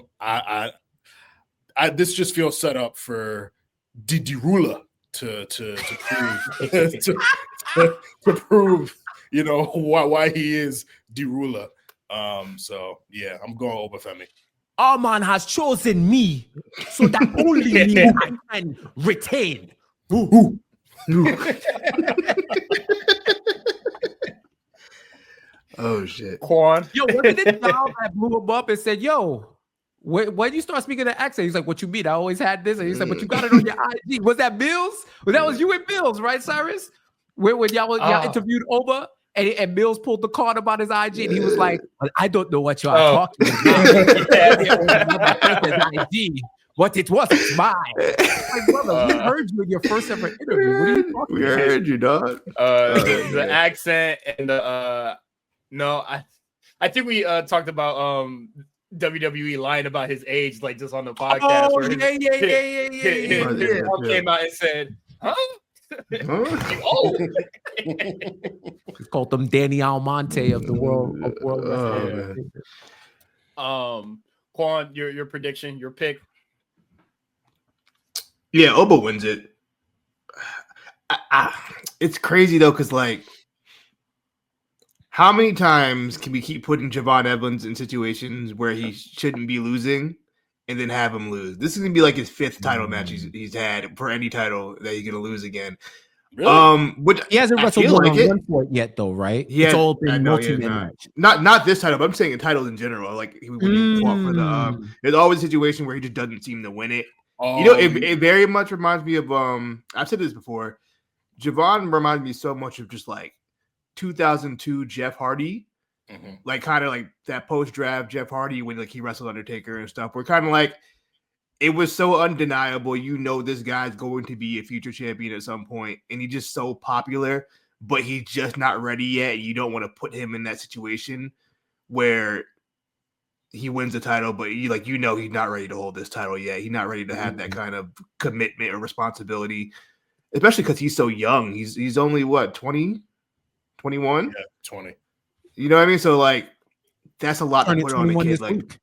this just feels set up for Dirula to prove why he is Dirula. So yeah, I'm going Obafemi. Armon has chosen me so that only me I can retain. Ooh. Oh shit, Quan. Yo, wasn't it Val that blew him up and said, "Yo, when you start speaking the accent?" He's like, "What you mean? I always had this." And he said, "But you got it on your IG." Was that Mills? That was you and Mills, right, Cyrus? When y'all interviewed Oba and Mills pulled the card about his IG, and he was like, "I don't know what you are talking about." IG, but it wasn't mine. Like, brother, we heard you in your first ever interview. What are you talking we about? heard you, dog. The accent and the no, I think we talked about WWE lying about his age, like just on the podcast. Oh, His mom came out and said, "Huh? Oh." He called them Danny Almonte of the world. Quan, your prediction, your pick. Yeah, Oba wins it. It's crazy though, because like, how many times can we keep putting Javon Evans in situations where he shouldn't be losing, and then have him lose? This is gonna be like his 5th title match he's had for any title that he's gonna lose again. Really? Which he hasn't wrestled one for it yet, though, right? It's all been multi-man match. Not this title, but I'm saying in titles in general. Like when he fought for the, there's always a situation where he just doesn't seem to win it. It very much reminds me of I've said this before. Javon reminds me so much of just like 2002 Jeff Hardy, like kind of like that post-draft Jeff Hardy when like he wrestled Undertaker and stuff. We're kind of like, it was so undeniable. This guy's going to be a future champion at some point, and he's just so popular, but he's just not ready yet. You don't want to put him in that situation where he wins the title, but he's not ready to hold this title yet. He's not ready to have that kind of commitment or responsibility, especially because he's so young. He's only what, 20, 21? Yeah, 20. You know what I mean? So like, that's a lot to put on a kid. Like, week.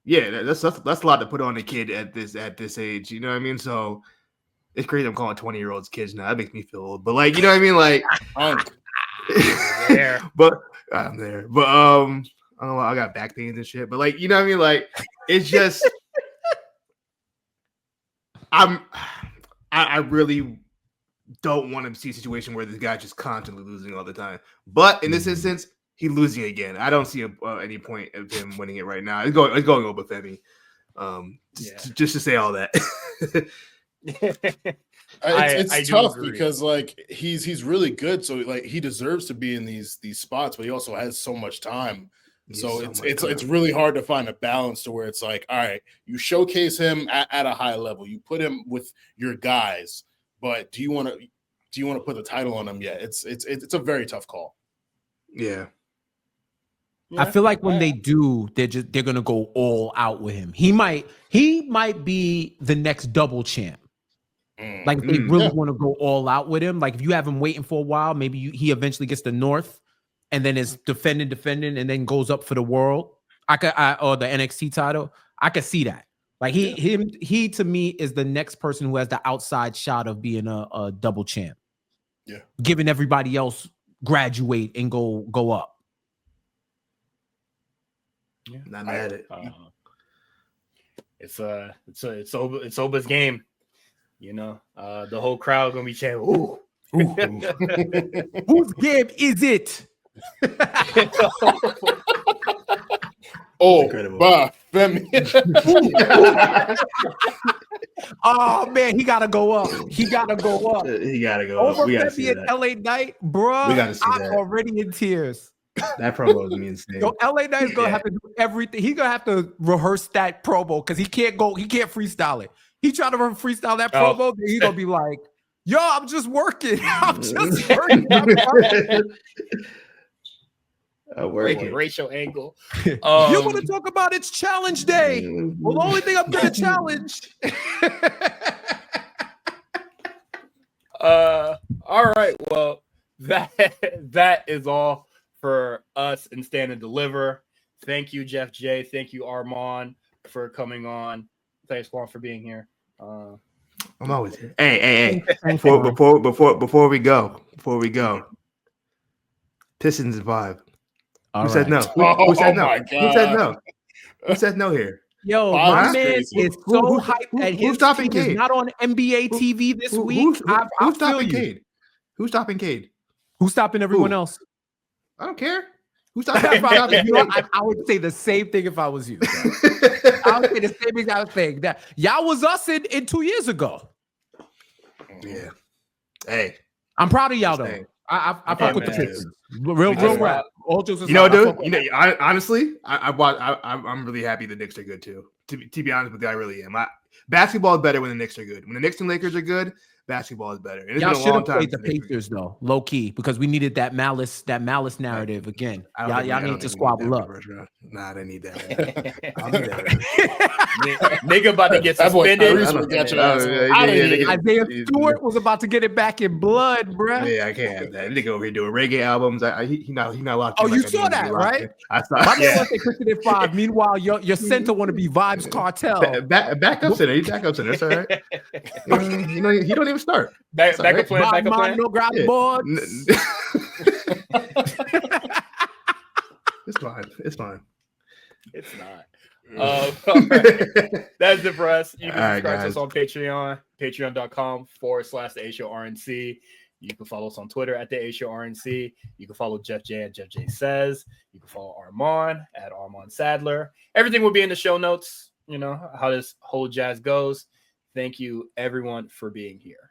yeah, that's a lot to put on a kid at this age. You know what I mean? So it's crazy I'm calling 20-year-olds kids now. That makes me feel old. But like, you know what I mean? Like, there. But I'm there. But I don't know, I got back pains and shit. But like, you know what I mean? Like, it's just I really don't want to see a situation where this guy's just constantly losing all the time. But in this instance, he's losing again. I don't see any point of him winning it right now. It's going Obafemi. Just to say all that. It's tough because like he's really good, so like he deserves to be in these spots, but he also has so much time. So it's really hard to find a balance to where it's like, all right, you showcase him at a high level, you put him with your guys, but do you want to put the title on him yet? It's a very tough call. Yeah. I feel like when they do, they're gonna go all out with him. He might be the next double champ. Like if they really want to go all out with him. Like if you have him waiting for a while, maybe he eventually gets the North, and then is defending, and then goes up for the world. Or the NXT title. I could see that. Like he to me is the next person who has the outside shot of being a double champ. Yeah, giving everybody else graduate and go up. Yeah, not mad at it. It's Oba's game. You know, the whole crowd gonna be chanting, "Ooh, whose game is it?" Oh, Femi. Oh man, he gotta go up. He gotta go up. He gotta go. Over We gotta Febby see and that. LA Knight, bro. We gotta see I'm that. already in tears. That promo is insane. Yo, LA Knight's gonna have to do everything. He's gonna have to rehearse that promo because he can't freestyle it. He tried to freestyle that promo, then he's gonna be like, yo, I'm just working. I'm just working. Racial angle. You want to talk about it's challenge day? Well, the only thing I'm gonna challenge. All right. Well, that is all for us in Stand and Deliver. Thank you, Jeff J. Thank you, Armon, for coming on. Thanks, Quan, for being here. I'm always here. Hey. Before we go, Pistons and 5. Who said no? Who said no? Who said no? Who said no here? Yo, my man is so hyped that his team is not on NBA TV this week. Who's stopping Cade? Who's stopping Cade? Who's stopping everyone else? I don't care. Who's stopping Cade? I would say the same thing if I was you. I would say the same exact thing. That y'all was us in 2 years ago. Yeah. Hey, I'm proud of y'all though. I fuck with the Pistons. Real rap. All jokes aside, dude. Honestly, I'm really happy the Knicks are good too. To be honest with you, I really am. Basketball is better when the Knicks are good. When the Knicks and Lakers are good, basketball is better. And y'all should have played the Pacers though, low key, because we needed that malice narrative again. Y'all need to squabble up. Nah, they need that. Nigga about to get suspended. Isaiah Stewart was about to get it back in blood, bro. Yeah, I can't have that. Nigga over here doing reggae albums. He not locked. Oh, you saw that, right? I saw. My man wants to push it at 5. Meanwhile, your center want to be Vibes Cartel. Backup center. He's backup center. That's all right. He don't even start. Backup plan. No grab boards. It's fine. It's not. Right. That's it for us. You can subscribe to us on Patreon, patreon.com/The A Show RNC. You can follow us on Twitter at The A Show RNC. You can follow Jeff J at Jeff J Says. You can follow Armon at Armon Sadler. Everything will be in the show notes. You know how this whole jazz goes. Thank you, everyone, for being here.